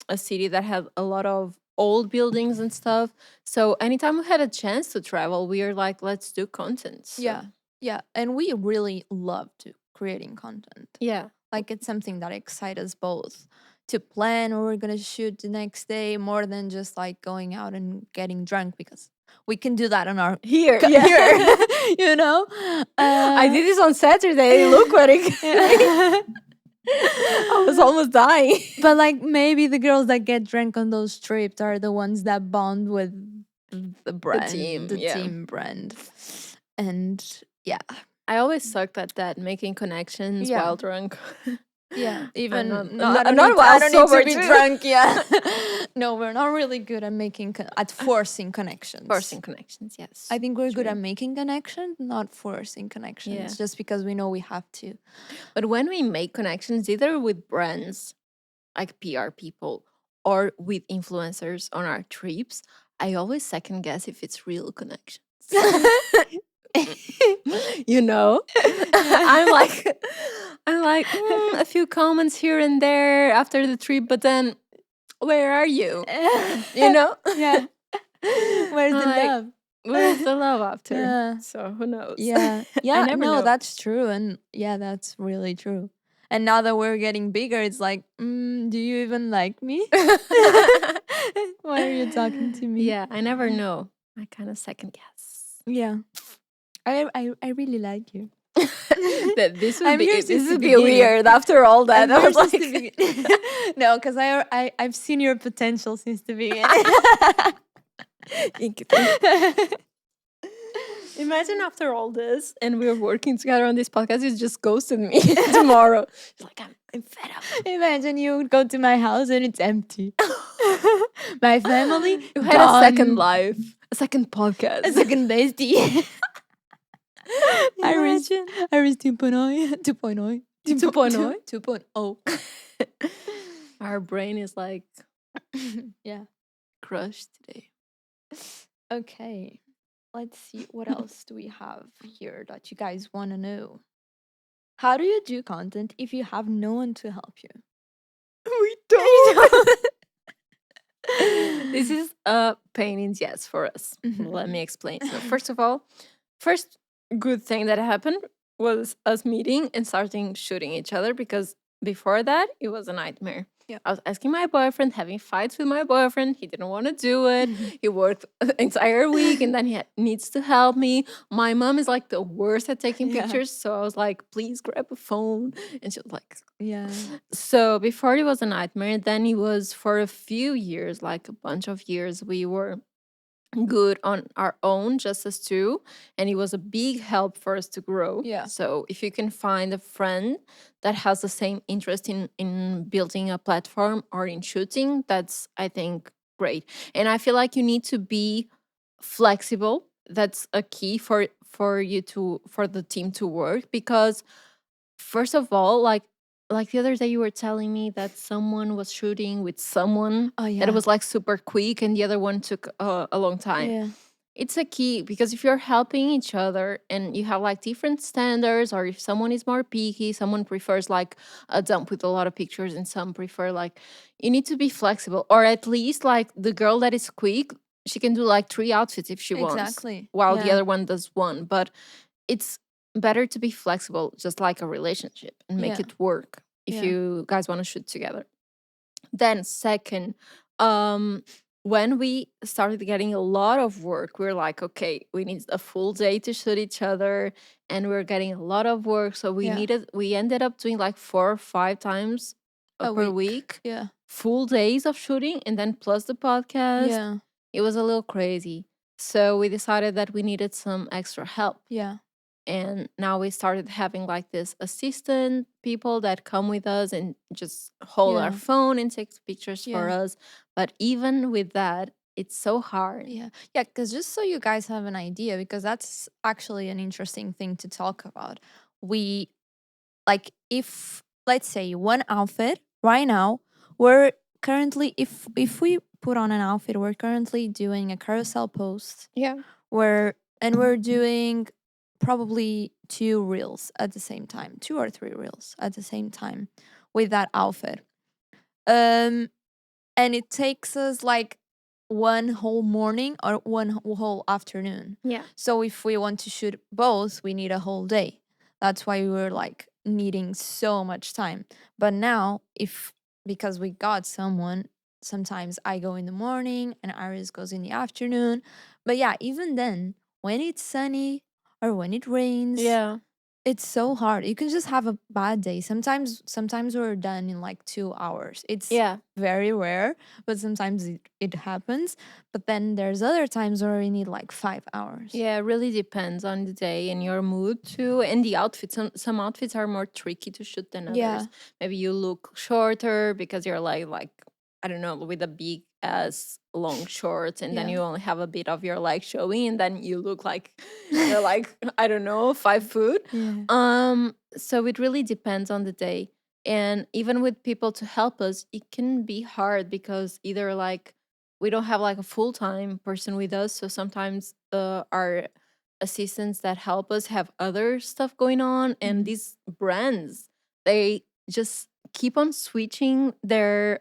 a city that had a lot of old buildings and stuff. So anytime we had a chance to travel, we are like, let's do content. So, Yeah. Yeah. And we really love to creating content. yeah. Like it's something that excites us both to plan what we're gonna shoot the next day more than just like going out and getting drunk, because we can do that on our Here, here, you know. I did this on Saturday. Look what it. I was almost dying. But like maybe the girls that get drunk on those trips are the ones that bond with the brand, the yeah. team brand, and yeah, I always sucked at that, making connections Yeah. while drunk. yeah. Even not- I don't not need, while I don't need sober to be too. drunk. Yeah, no, we're not really good at making at forcing connections. Forcing connections, yes. I think we're good True. at making connections, not forcing connections, Yeah. just because we know we have to. But when we make connections, either with brands, like PR people, or with influencers on our trips, I always second guess if it's real connections. You know, I'm like a few comments here and there after the trip, but then where are you? You know, Yeah. Where's the Like, love? where's the love after? Yeah. So who knows? Yeah. Yeah. never No, know. that's true. And yeah, that's really true. And now that we're getting bigger, it's like, do you even like me? Why are you talking to me? Yeah, I never know. I kind of second guess. Yeah. I really like you. That this would I'm be here this since the would be beginning. weird after all that. I'm I here was since like, the beginning. No, because I've seen your potential since the beginning. thank you, thank you. Imagine after all this and we're working together on this podcast, you just ghosted me tomorrow. She's like, I'm fed up. Imagine you go to my house and it's empty. My family You had a second gone. life, a second podcast. A second bestie. Imagine. Iris 2.0. 2.0. 2.0. 2.0. Our brain is like Yeah. crushed today. Okay. Let's see what else do we have here that you guys want to know. How do you do content if you have no one to help you? We don't. This is a pain in the ass for us. Let me explain. So first of all, first good thing that happened was us meeting and starting shooting each other, because before that it was a nightmare. Yeah. I was asking my boyfriend, having fights with my boyfriend. He didn't want to do it. He worked the entire week and then needs to help me. My mom is like the worst at taking Yeah. pictures. So I was like, please grab a phone. And she was like, Yeah. so before it was a nightmare, then it was for a few years, like a bunch of years, we were good on our own, just as two, and it was a big help for us to grow. Yeah. So if you can find a friend that has the same interest in building a platform or in shooting, that's, I think, great. And I feel like you need to be flexible. That's a key for the team to work, because first of all, like the other day you were telling me that someone was shooting with someone Oh, that yeah. it was like super quick and the other one took a long time. Yeah. It's a key, because if you're helping each other and you have like different standards, or if someone is more picky, someone prefers like a dump with a lot of pictures and some prefer like, you need to be flexible, or at least like the girl that is quick, she can do like 3 outfits if she wants, Exactly. while the Yeah. other one does one. But it's better to be flexible, just like a relationship, and make Yeah. it work if Yeah. you guys want to shoot together. Then second, when we started getting a lot of work, we are like, okay, we need a full day to shoot each other, and we're getting a lot of work, so Yeah. we ended up doing like 4 or 5 times A per week. week, Yeah. full days of shooting, and then plus the podcast. Yeah. It was a little crazy, so we decided that we needed some extra help. Yeah. And now we started having like this assistant people that come with us and just hold our Yeah. phone and take pictures for Yeah. us. But even with that, it's so hard. Yeah. Yeah. Because just so you guys have an idea, because that's actually an interesting thing to talk about. We, like, if, let's say, one outfit right now, we're currently, if we put on an outfit, we're currently doing a carousel post. Yeah. We're doing probably 2 reels at the same time, 2 or 3 reels at the same time with that outfit. And it takes us like one whole morning or one whole afternoon. Yeah. So if we want to shoot both, we need a whole day. That's why we were like needing so much time. But now, because we got someone, sometimes I go in the morning and Iris goes in the afternoon. But yeah, even then, when it's sunny or when it rains, Yeah. it's so hard. You can just have a bad day. Sometimes we're done in like 2 hours. It's Yeah. very rare, but sometimes it happens. But then there's other times where we need like 5 hours. Yeah, it really depends on the day and your mood too, and the outfits. Some outfits are more tricky to shoot than others. Yeah. Maybe you look shorter because you're like I don't know, with a big ass long shorts, and then Yeah. you only have a bit of your leg showing, and then you look like you're like I don't know, 5 foot. Yeah. So it really depends on the day, and even with people to help us, it can be hard because either like we don't have like a full-time person with us, so sometimes our assistants that help us have other stuff going on, and Mhm. these brands, they just keep on switching their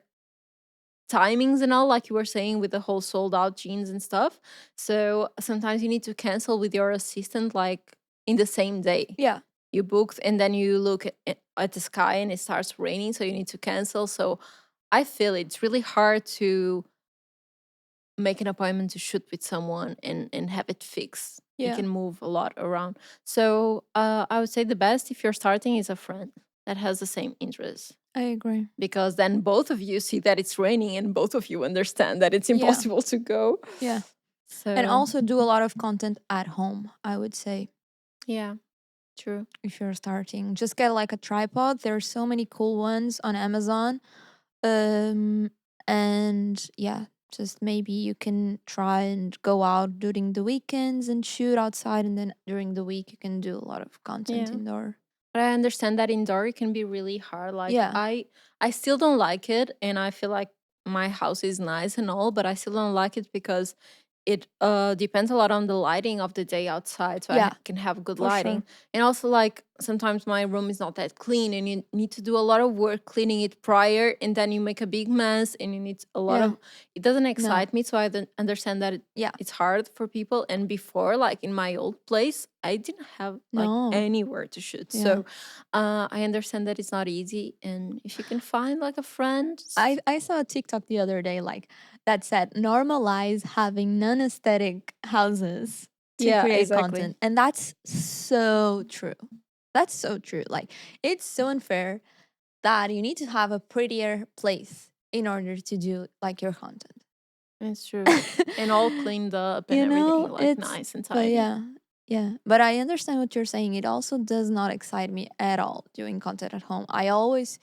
timings and all, like you were saying with the whole sold out jeans and stuff. So sometimes you need to cancel with your assistant like in the same day. Yeah. You booked and then you look at the sky and it starts raining, so you need to cancel. So I feel it's really hard to make an appointment to shoot with someone and have it fixed. You Yeah, can move a lot around. So I would say the best if you're starting is a friend that has the same interests, I agree. because then both of you see that it's raining and both of you understand that it's Yeah, impossible to go. yeah. And So also do a lot of content at home, I would say. yeah, true. If you're starting, just get like a tripod. There are so many cool ones on Amazon. Um, and yeah, just maybe you can try and go out during the weekends and shoot outside, and then during the week you can do a lot of content Yeah. indoor. But I understand that indoor it can be really hard. Like Yeah, I still don't like it, and I feel like my house is nice and all, but I still don't like it because it depends a lot on the lighting of the day outside, so yeah, can have good for lighting. sure. And also, like, sometimes my room is not that clean, and you need to do a lot of work cleaning it prior, and then you make a big mess, and you need a lot Yeah, of. It doesn't no, excite me, so I don't understand that yeah, it's hard for people. And before, like in my old place, I didn't have like no, anywhere to shoot, yeah. so I understand that it's not easy. And if you can find like a friend, I saw a TikTok the other day like that said normalize having non-aesthetic houses to yeah, create exactly. content. And that's so true. That's so true. Like it's so unfair that you need to have a prettier place in order to do like your content. It's true. And all cleaned up and You everything, know, like it's nice and but tidy. yeah. Yeah, but I understand what you're saying. It also does not excite me at all doing content at home. I always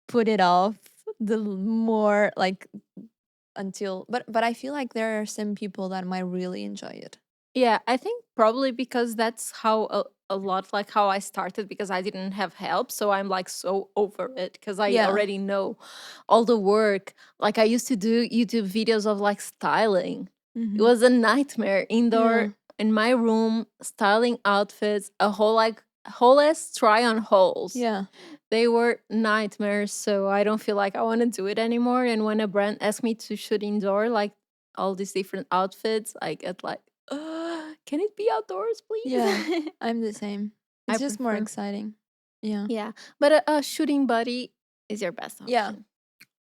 put it off more like until but I feel like there are some people that might really enjoy it. Yeah, I think probably because that's how a lot like how I started, because I didn't have help. So I'm like so over it because I Yeah. already know all the work. Like I used to do YouTube videos of like styling. It Mhm. was a nightmare indoor Yeah. in my room, styling outfits, a whole ass try on holes. Yeah. They were nightmares, so I don't feel like I want to do it anymore. And when a brand asks me to shoot indoor, like all these different outfits, I get like, can it be outdoors, Yeah. please? I'm the same. I It's just more prefer. exciting. Yeah. Yeah, but a shooting buddy is your best Yeah, option.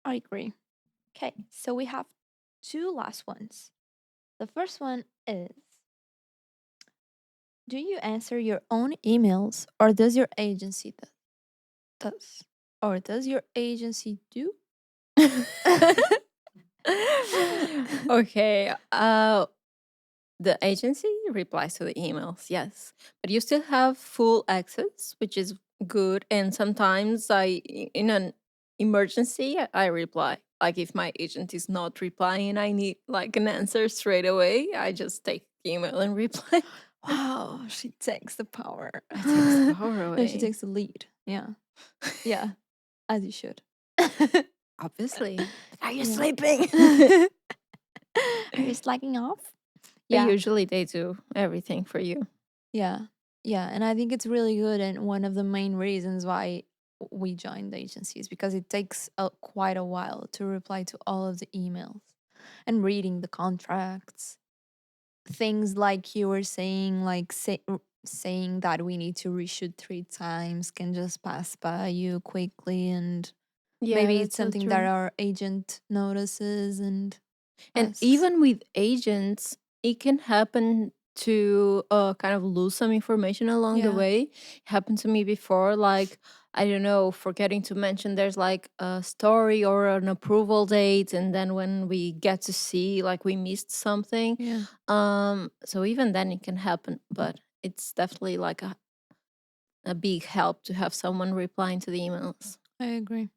I agree. Okay, so we have two last ones. The first one is, do you answer your own emails or does your agency does? Or does your agency do? Okay. The agency replies to the emails, yes, but you still have full access, which is good. And sometimes in an emergency, I reply. Like if my agent is not replying, I need like an answer straight away. I just take the email and reply. Wow, she takes the power. It takes the power No, she away. takes the lead. Yeah. Yeah, as you should. Obviously. Are you Yeah. sleeping? Are you slacking off? But Yeah. usually they do everything for you. Yeah. Yeah. And I think it's really good. And one of the main reasons why we joined the agencies because it takes quite a while to reply to all of the emails and reading the contracts. Things like you were saying, like saying that we need to reshoot 3 times can just pass by you quickly. And Yeah, maybe it's that's so something that true. our agent notices and And asks. even with agents, it can happen to kind of lose some information along the Yeah. way. Happened to me before, like, I don't know, forgetting to mention there's like a story or an approval date. And then when we get to see, like, we missed something. Yeah. So even then it can happen, but it's definitely like a big help to have someone replying to the emails. I agree.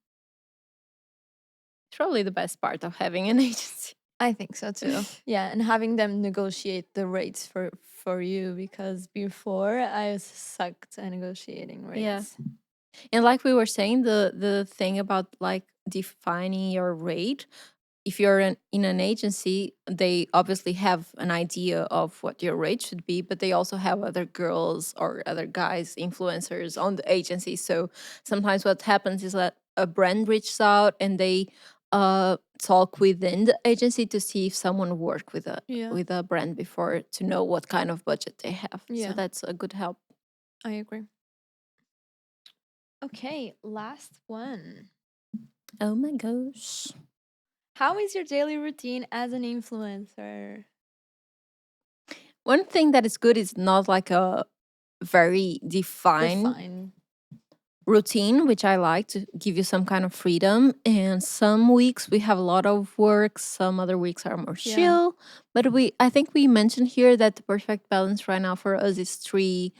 It's probably the best part of having an agency. I think so too. Yeah, and having them negotiate the rates for you because before I sucked at negotiating Yeah. rates. And like we were saying, the thing about like defining your rate, if you're in an agency, they obviously have an idea of what your rate should be, but they also have other girls or other guys, influencers on the agency. So sometimes what happens is that a brand reaches out and they talk within the agency to see if someone worked Yeah. with a brand before to know what kind of budget they have. So Yeah, that's a good help. I agree. Okay, last one. Oh my gosh. How is your daily routine as an influencer? One thing that is good is not like a very defined Define. routine, which I like to give you some kind of freedom. And some weeks we have a lot of work, some other weeks are more Yeah. chill. But I think we mentioned here that the perfect balance right now for us is 3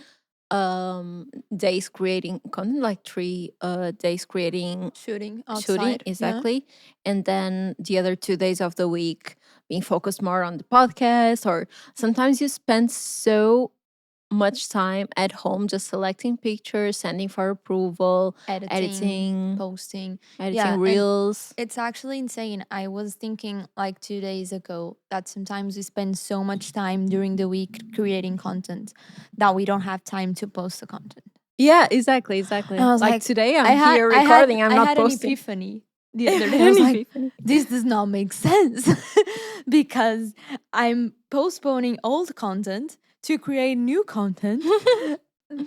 days creating content, like 3 days creating Shooting shooting, outside. Yeah. exactly. And then the other 2 days of the week being focused more on the podcast. Or sometimes you spend so much time at home just selecting pictures, sending for approval, Editing, editing, posting. editing Yeah. And reels. it's actually insane. I was thinking like 2 days ago that sometimes we spend so much time during the week creating content that we don't have time to post the content. Yeah, exactly, And I exactly. was Like like, today I'm here I had recording, I'm I not had an posting. epiphany the other day. I was An like, epiphany. this does not make sense because I'm postponing old content to create new content,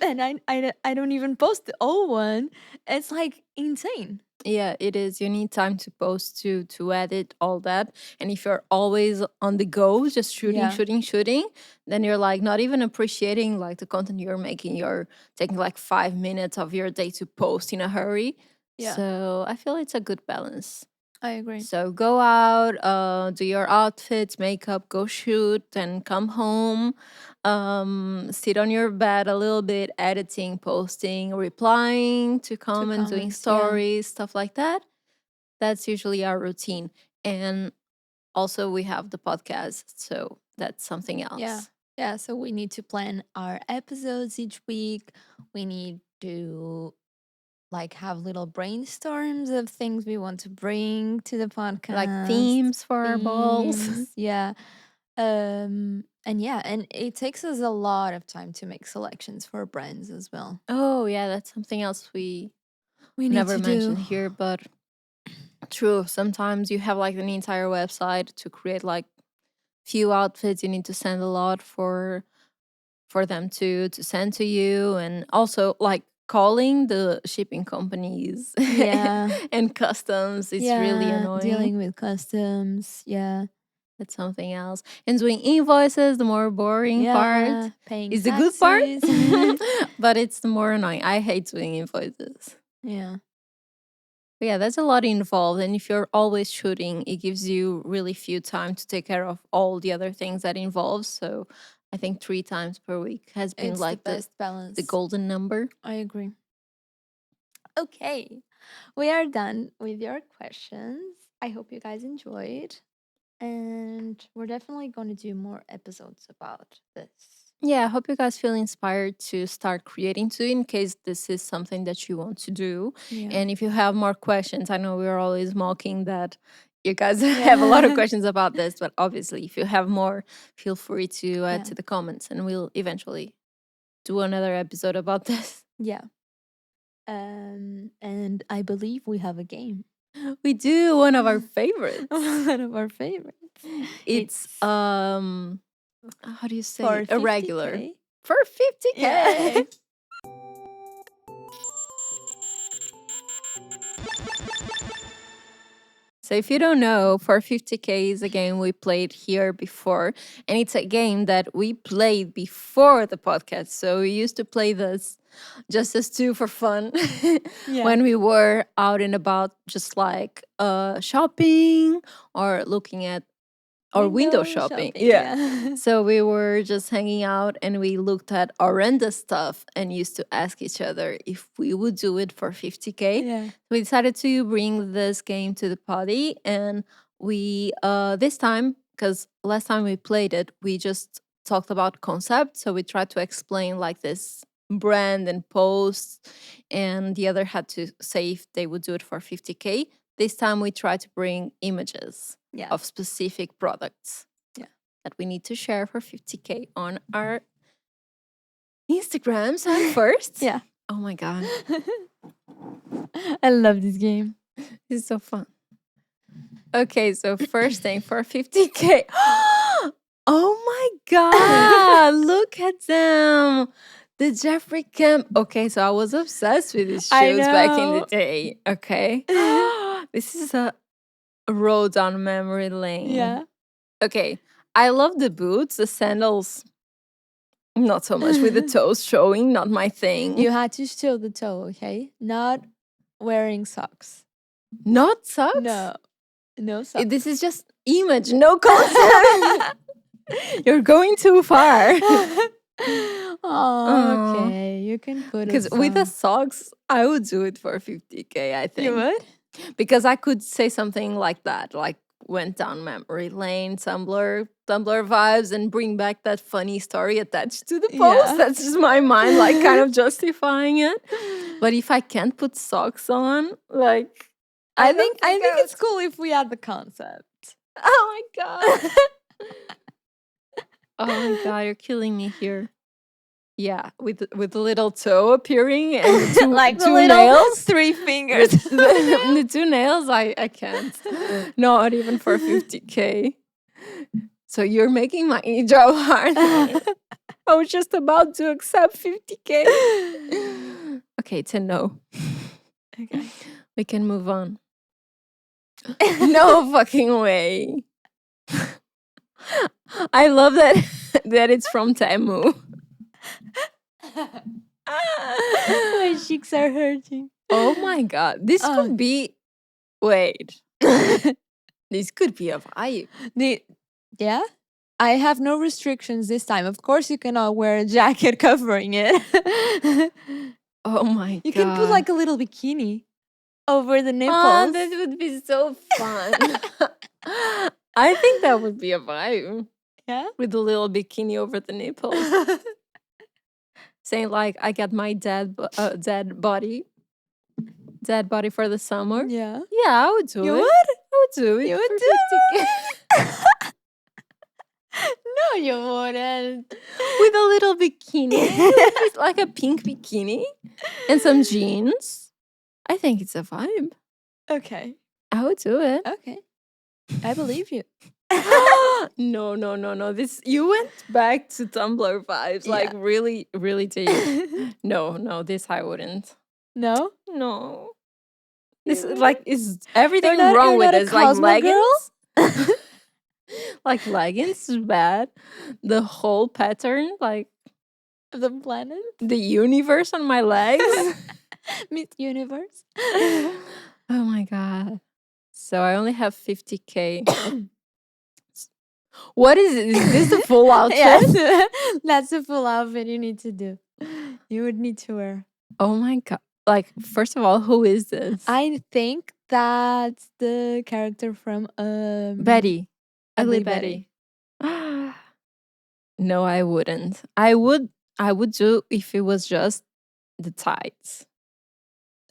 and I don't even post the old one. It's like insane. Yeah, it is. You need time to post, to edit all that. And if you're always on the go, just shooting, Yeah. shooting, shooting, then you're like not even appreciating like the content you're making. You're taking like 5 minutes of your day to post in a hurry. Yeah, So I feel it's a good balance. I agree. So go out, do your outfits, makeup, go shoot, and come home. Sit on your bed a little bit, editing, posting, replying to To comments, doing comments, yeah. stories, stuff like that. That's usually our routine. And also, we have the podcast, so that's something Yeah. else. Yeah, so we need to plan our episodes each week. We need to like have little brainstorms of things we want to bring to the Like podcast, themes for our balls. themes, yeah. And yeah, and it takes us a lot of time to make selections for brands as well. Oh, yeah, that's something else we We need never to do. mentioned here, but true. Sometimes you have like an entire website to create like few outfits. You need to send a lot for them to send to you, and also like calling the shipping companies Yeah. and customs. It's really Yeah, annoying. dealing with customs, yeah. That's something else. And doing invoices, the more boring Yeah, part, paying is the good part, taxes. but it's the more annoying. I hate doing invoices. Yeah. But yeah, that's a lot involved. And if you're always shooting, it gives you really few time to take care of all the other things that involves. So I think 3 times per week has been It's the like best the balance. golden number. I agree. Okay, we are done with your questions. I hope you guys enjoyed. And we're definitely going to do more episodes about this. Yeah, I hope you guys feel inspired to start creating too, in case this is something that you want to do. Yeah. And if you have more questions, I know we're always mocking that you guys have a lot of questions about this, but obviously, if you have more, feel free to add Yeah. to the comments and we'll eventually do another episode about this. Yeah. And I believe we have a game. We do one of our favorites. One of our favorites. It's how do you say for it? A regular 50K. for 50K. Yeah. So if you don't know, for 50K is a game we played here before, and it's a game that we played before the podcast. So we used to play this just as two for fun Yeah. when we were out and about, just like shopping or looking at or window shopping. Yeah. So we were just hanging out and we looked at horrendous stuff and used to ask each other if we would do it for 50K. Yeah. We decided to bring this game to the party, and we this time, because last time we played it, we just talked about concept. So we tried to explain like this brand and posts, and the other had to say if they would do it for 50K. This time we tried to bring images Yeah. of specific products that we need to share for 50K on our Instagrams first. Yeah. Oh my God. I love this game. This is so fun. Okay, so first thing for 50K. Oh my God. Look at them. The Jeffrey Kemp. Okay, so I was obsessed with these I shoes back in the know. day. Okay. This is a road down memory lane. Yeah. Okay. I love the boots, the sandals. Not so much with the toes showing, not my thing. You had to show the toe, okay? Not wearing socks. Not socks? No. No socks. This is just image, no concept. You're going too far. Oh, okay. You can put it. Because with the socks, I would do it for 50K, I think. You would? Because I could say something like that, like went down memory lane, Tumblr vibes, and bring back that funny story attached to the post. Yeah. That's just my mind, like kind of justifying it. But if I can't put socks on, like I think it's cool if we had the concept. Oh my god. Oh my god, you're killing me here. Yeah, with the little toe appearing and the two, like two the little nails. 3 fingers. The 2 nails, I can't. Not even for 50K. So you're making my job hard. I was just about to accept 50K. Okay, it's a no. Okay. We can move on. No fucking way. I love that it's from Temu. My cheeks are hurting. Oh my god. This could be wait. This could be a vibe. Yeah? I have no restrictions this time. Of course you cannot wear a jacket covering it. Oh my god. You can put like a little bikini over the nipples. Oh, that would be so fun. I think that would be a vibe. Yeah? With a little bikini over the nipples. Saying like, I got my dead body for the summer. Yeah. Yeah, I would do it. You would? I would do it. You would for do 50K. it? No, you wouldn't. With a little bikini. It's like a pink bikini and some jeans. I think it's a vibe. Okay. I would do it. Okay. I believe you. No. This you went back to Tumblr vibes, like really, really deep. No, this I wouldn't. No? No. This is everything wrong with a this. Like Cosmo leggings. Like leggings is bad. The whole pattern, like The planet? the universe on my legs. Miss Universe? Oh my god. So I only have 50K. What is it? Is this the full outfit? Yes. That's the full outfit you need to do. You would need to wear. Oh my god. Like, first of all, who is this? I think that's the character from Betty. Ugly Ugly Betty. No, I wouldn't. I would do if it was just the tights.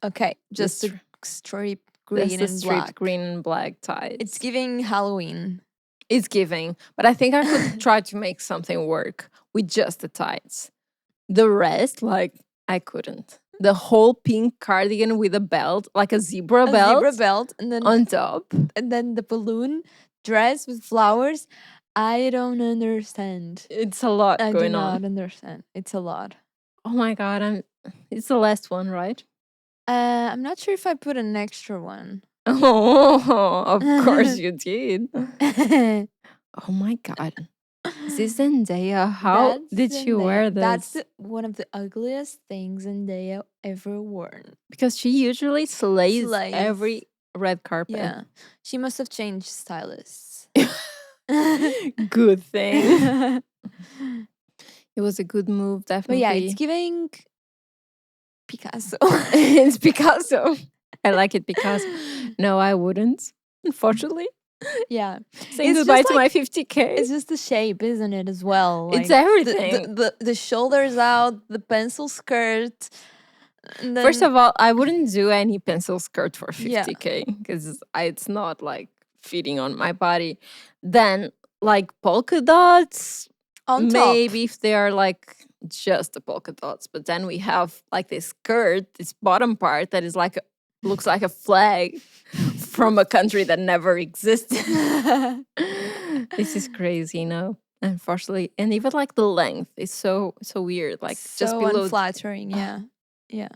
Okay, just The the strip That's green the and striped black. green and black tights. It's giving Halloween. It's giving, but I think I could try to make something work with just the tights. The rest, like, I couldn't. The whole pink cardigan with a belt, like a zebra belt, and then on top. the balloon dress with flowers. I don't understand. It's a lot I do going not on. understand. It's a lot. Oh my god, it's the last one, right? I'm not sure if I put an extra one. Oh, of course you did. Oh my god. Is this Zendaya? How That's did she wear Zendaya. this? That's one of the ugliest things Zendaya ever worn. Because she usually slays Slays. every red carpet. Yeah, she must have changed stylists. Good thing. It was a good move, But definitely. yeah, it's giving Picasso. It's Picasso. I like it Picasso. No, I wouldn't, unfortunately. Yeah, Saying It's goodbye just to my 50K. it's just the shape, isn't it? As well, It's Like, everything. the shoulders out, the pencil skirt. And then, First of all, I wouldn't do any pencil skirt for Yeah. 50K because it's not like fitting on my body. Then, like polka dots, on top, maybe if they are like just the polka dots, but then we have like this skirt, this bottom part that is like looks like a flag from a country that never existed. This is crazy, you know. Unfortunately, and even like the length is so weird. Like so just below. unflattering. Yeah, yeah.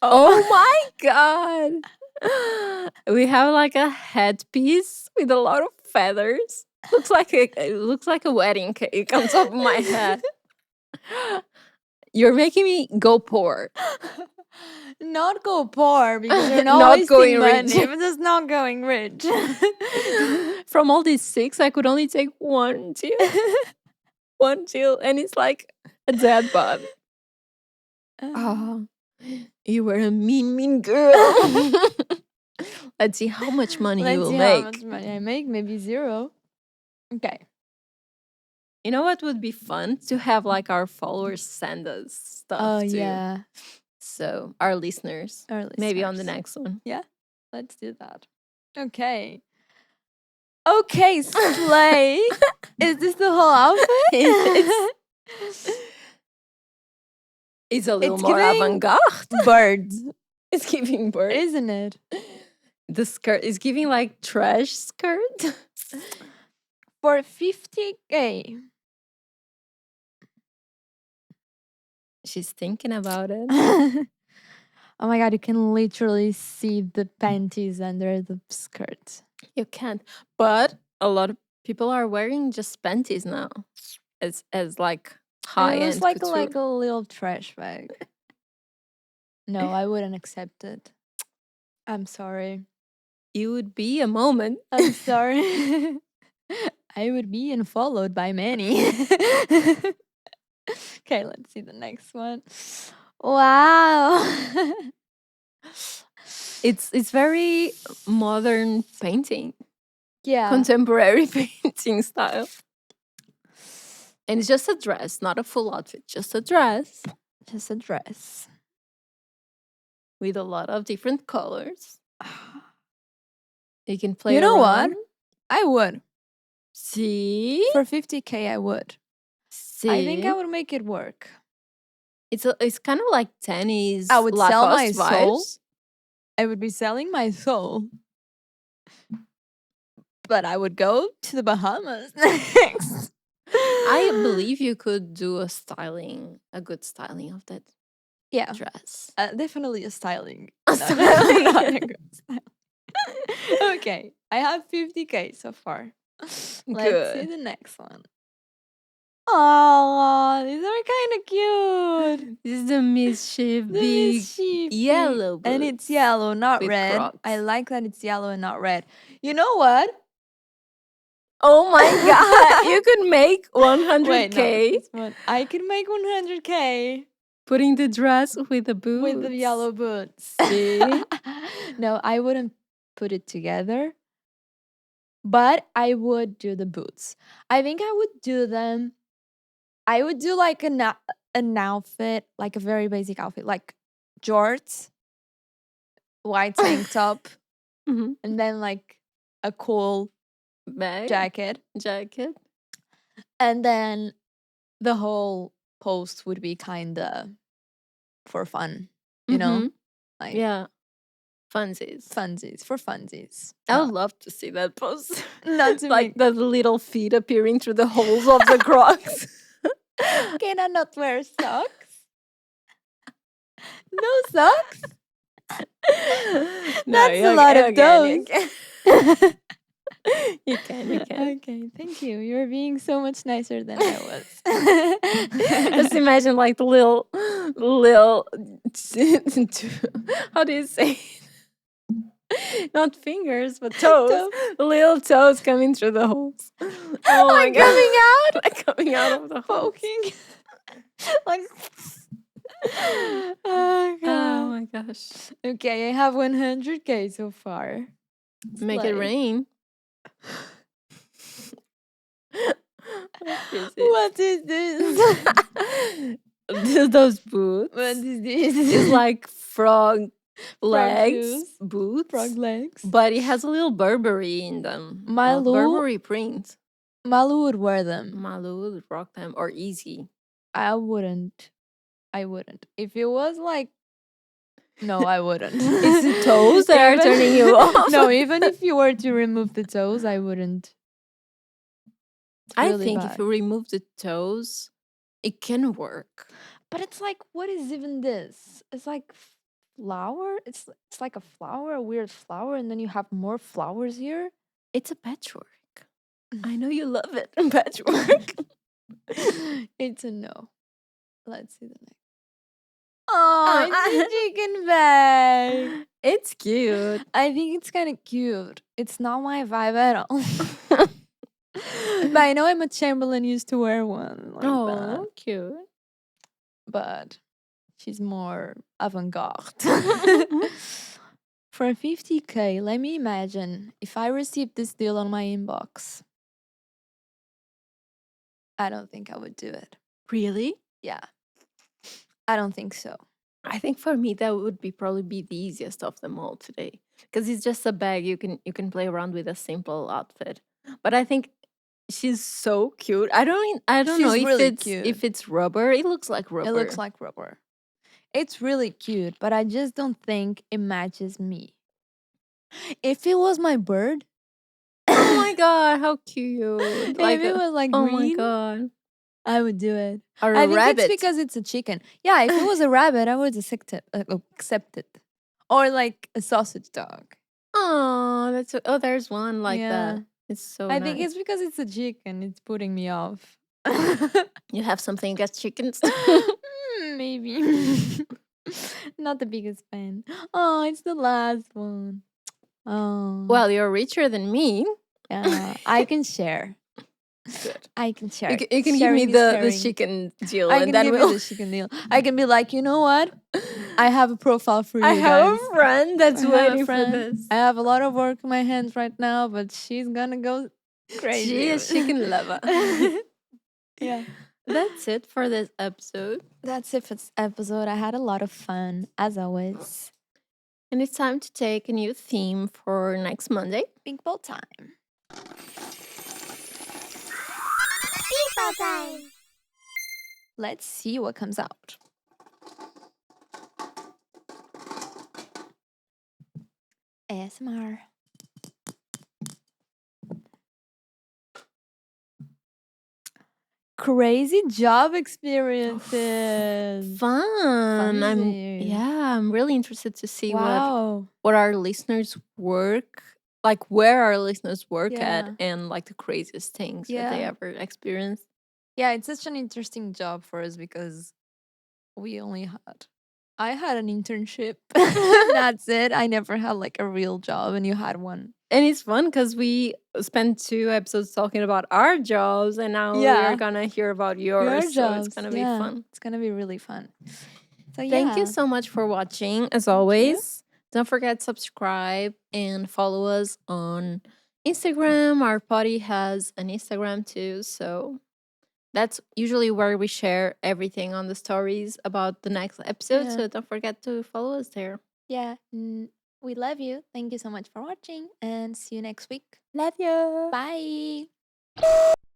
Oh my god! We have like a headpiece with a lot of feathers. It looks like a wedding cake on top of my head. You're making me go poor. Not go poor because you're not, Not wasting going money, rich. but just not going rich. From all these 6, I could only take one deal, and it's like a dead bud. Oh, you were a mean girl. Let's see how much money you Let's will see make. how much money I make. Maybe 0. Okay. You know what would be fun? To have like our followers send us stuff Oh, too. yeah. So our listeners. Maybe on the listeners. next one. Yeah, let's do that. Okay. Okay, Slay. Is this the whole outfit? It's a little It's more giving avant-garde. birds, It's giving bird. isn't it? The skirt is giving like trash skirt. For 50K. She's thinking about it. Oh my god, you can literally see the panties under the skirt. You can't. But a lot of people are wearing just panties now. As like high It end looks couture. like a little trash bag. No, I wouldn't accept it. I'm sorry. It would be a moment. I'm sorry. I would be unfollowed by many. Okay, let's see the next one. Wow. It's very modern painting. Yeah. Contemporary painting style. And it's just a dress, not a full outfit, just a dress Just a dress. with a lot of different colors. You can play You know around. what? I would. See? For 50K, I would. See? I think I would make it work. It's kind of like tennis. I would sell my Lacoste soul. vibes. I would be selling my soul. But I would go to the Bahamas next. I believe you could do a good styling of that Yeah, dress. definitely a styling. A Not- styling. not a good styling. Okay, I have 50K so far. Let's see Good. the next one. Oh, these are kind of cute. This is the mischief The big mischief yellow big- and it's boots yellow, not with red. Crocs. I like that it's yellow and not red. You know what? Oh my god! You could make Wait, 100K no, this one. I can make 100K putting the dress with the boots. with the yellow boots. See? No, I wouldn't put it together, but I would do the boots. I think I would do them. I would do like an outfit, like a very basic outfit, like jorts, white tank top, Mhm. and then like a cool Bag, jacket. and then the whole post would be kind of for fun, you know? Like yeah, funsies. funsies, for funsies. I would love to see that post. Not to like make. the little feet appearing through the holes of the Crocs. Can I not wear socks? No socks? That's a lot of toes. You can. Okay, thank you. You're being so much nicer than I was. Just imagine like the little, how do you say it? Not fingers, but toes. Little toes coming through the holes. Oh my god. Coming out? Like coming out of the hole. Poking. Like. Oh, Oh God. my gosh. Okay, I have 100K so far. Make it Slay. rain. What is this? Those boots. What is this? It's like frog legs, shoes. boots, Frog legs. but it has a little Burberry in them. Malu- Burberry print. Malu would wear them. Malu would rock them, or Easy. I wouldn't. If it was like, no, I wouldn't. It's the toes that are turning you off. No, even if you were to remove the toes, I wouldn't. I really think bad. if you remove the toes, it can work. But it's like, what is even this? It's like flower. It's like a flower, a weird flower, and then you have more flowers here. It's a patchwork. I know you love it. Patchwork. It's a no. Let's see the next. Oh, it's a Uh, chicken bag. it's cute. I think it's kind of cute. It's not my vibe at all. But I know Emma Chamberlain used to wear one like that. Oh, cute. But she's more avant-garde. For 50K, let me imagine if I received this deal on my inbox. I don't think I would do it. Really? Yeah. I don't think so. I think for me that would be probably be the easiest of them all today, because it's just a bag. You can play around with a simple outfit. But I think she's so cute. I don't know She's if really it's cute. if it's rubber. It looks like rubber. It looks like rubber. It's really cute, but I just don't think it matches me. If it was my bird, Oh my god, how cute! if it was like oh green, my god, I would do it. or I a think rabbit. it's because it's a chicken. Yeah, if it was a rabbit, I would accept it. Or like a sausage dog. Oh, that's oh, there's one like Yeah. that. It's so I nice. think it's because it's a chicken. It's putting me off. You have something against chickens? Maybe. Not the biggest fan. Oh, it's the last one. Oh. Well, you're richer than me. Yeah, I can share. Good. I can share. You can give me Sharing is the caring. chicken deal, I and can then give we'll. you the chicken deal. I can be like, you know what? I have a profile for you I have guys. a friend that's I have a waiting for friend. this. I have a lot of work in my hands right now, but she's gonna go crazy. She is chicken lover. Yeah. That's it for this episode. That's it for this episode. I had a lot of fun, as always. And it's time to take a new theme for next Monday. Pink ball time. Pink ball time. Let's see what comes out. ASMR. Crazy job experiences. Fun. Funsies. I'm really interested to see Wow. what our listeners work, like where our listeners work Yeah. at, and like the craziest things that they Yeah. ever experienced. Yeah, it's such an interesting job for us because I had an internship. That's it. I never had like a real job, and you had one. And it's fun because we spent 2 episodes talking about our jobs, and now Yeah. we're gonna hear about Your yours. So jobs. it's gonna be Yeah, fun. It's gonna be really fun. So Thank you yeah. so much for watching. As you. always, don't forget to subscribe and follow us on Instagram. Our potty has an Instagram too, so that's usually where we share everything on the stories about the next episode. Yeah. So don't forget to follow us there. Yeah. We love you. Thank you so much for watching, and see you next week. Love you. Bye.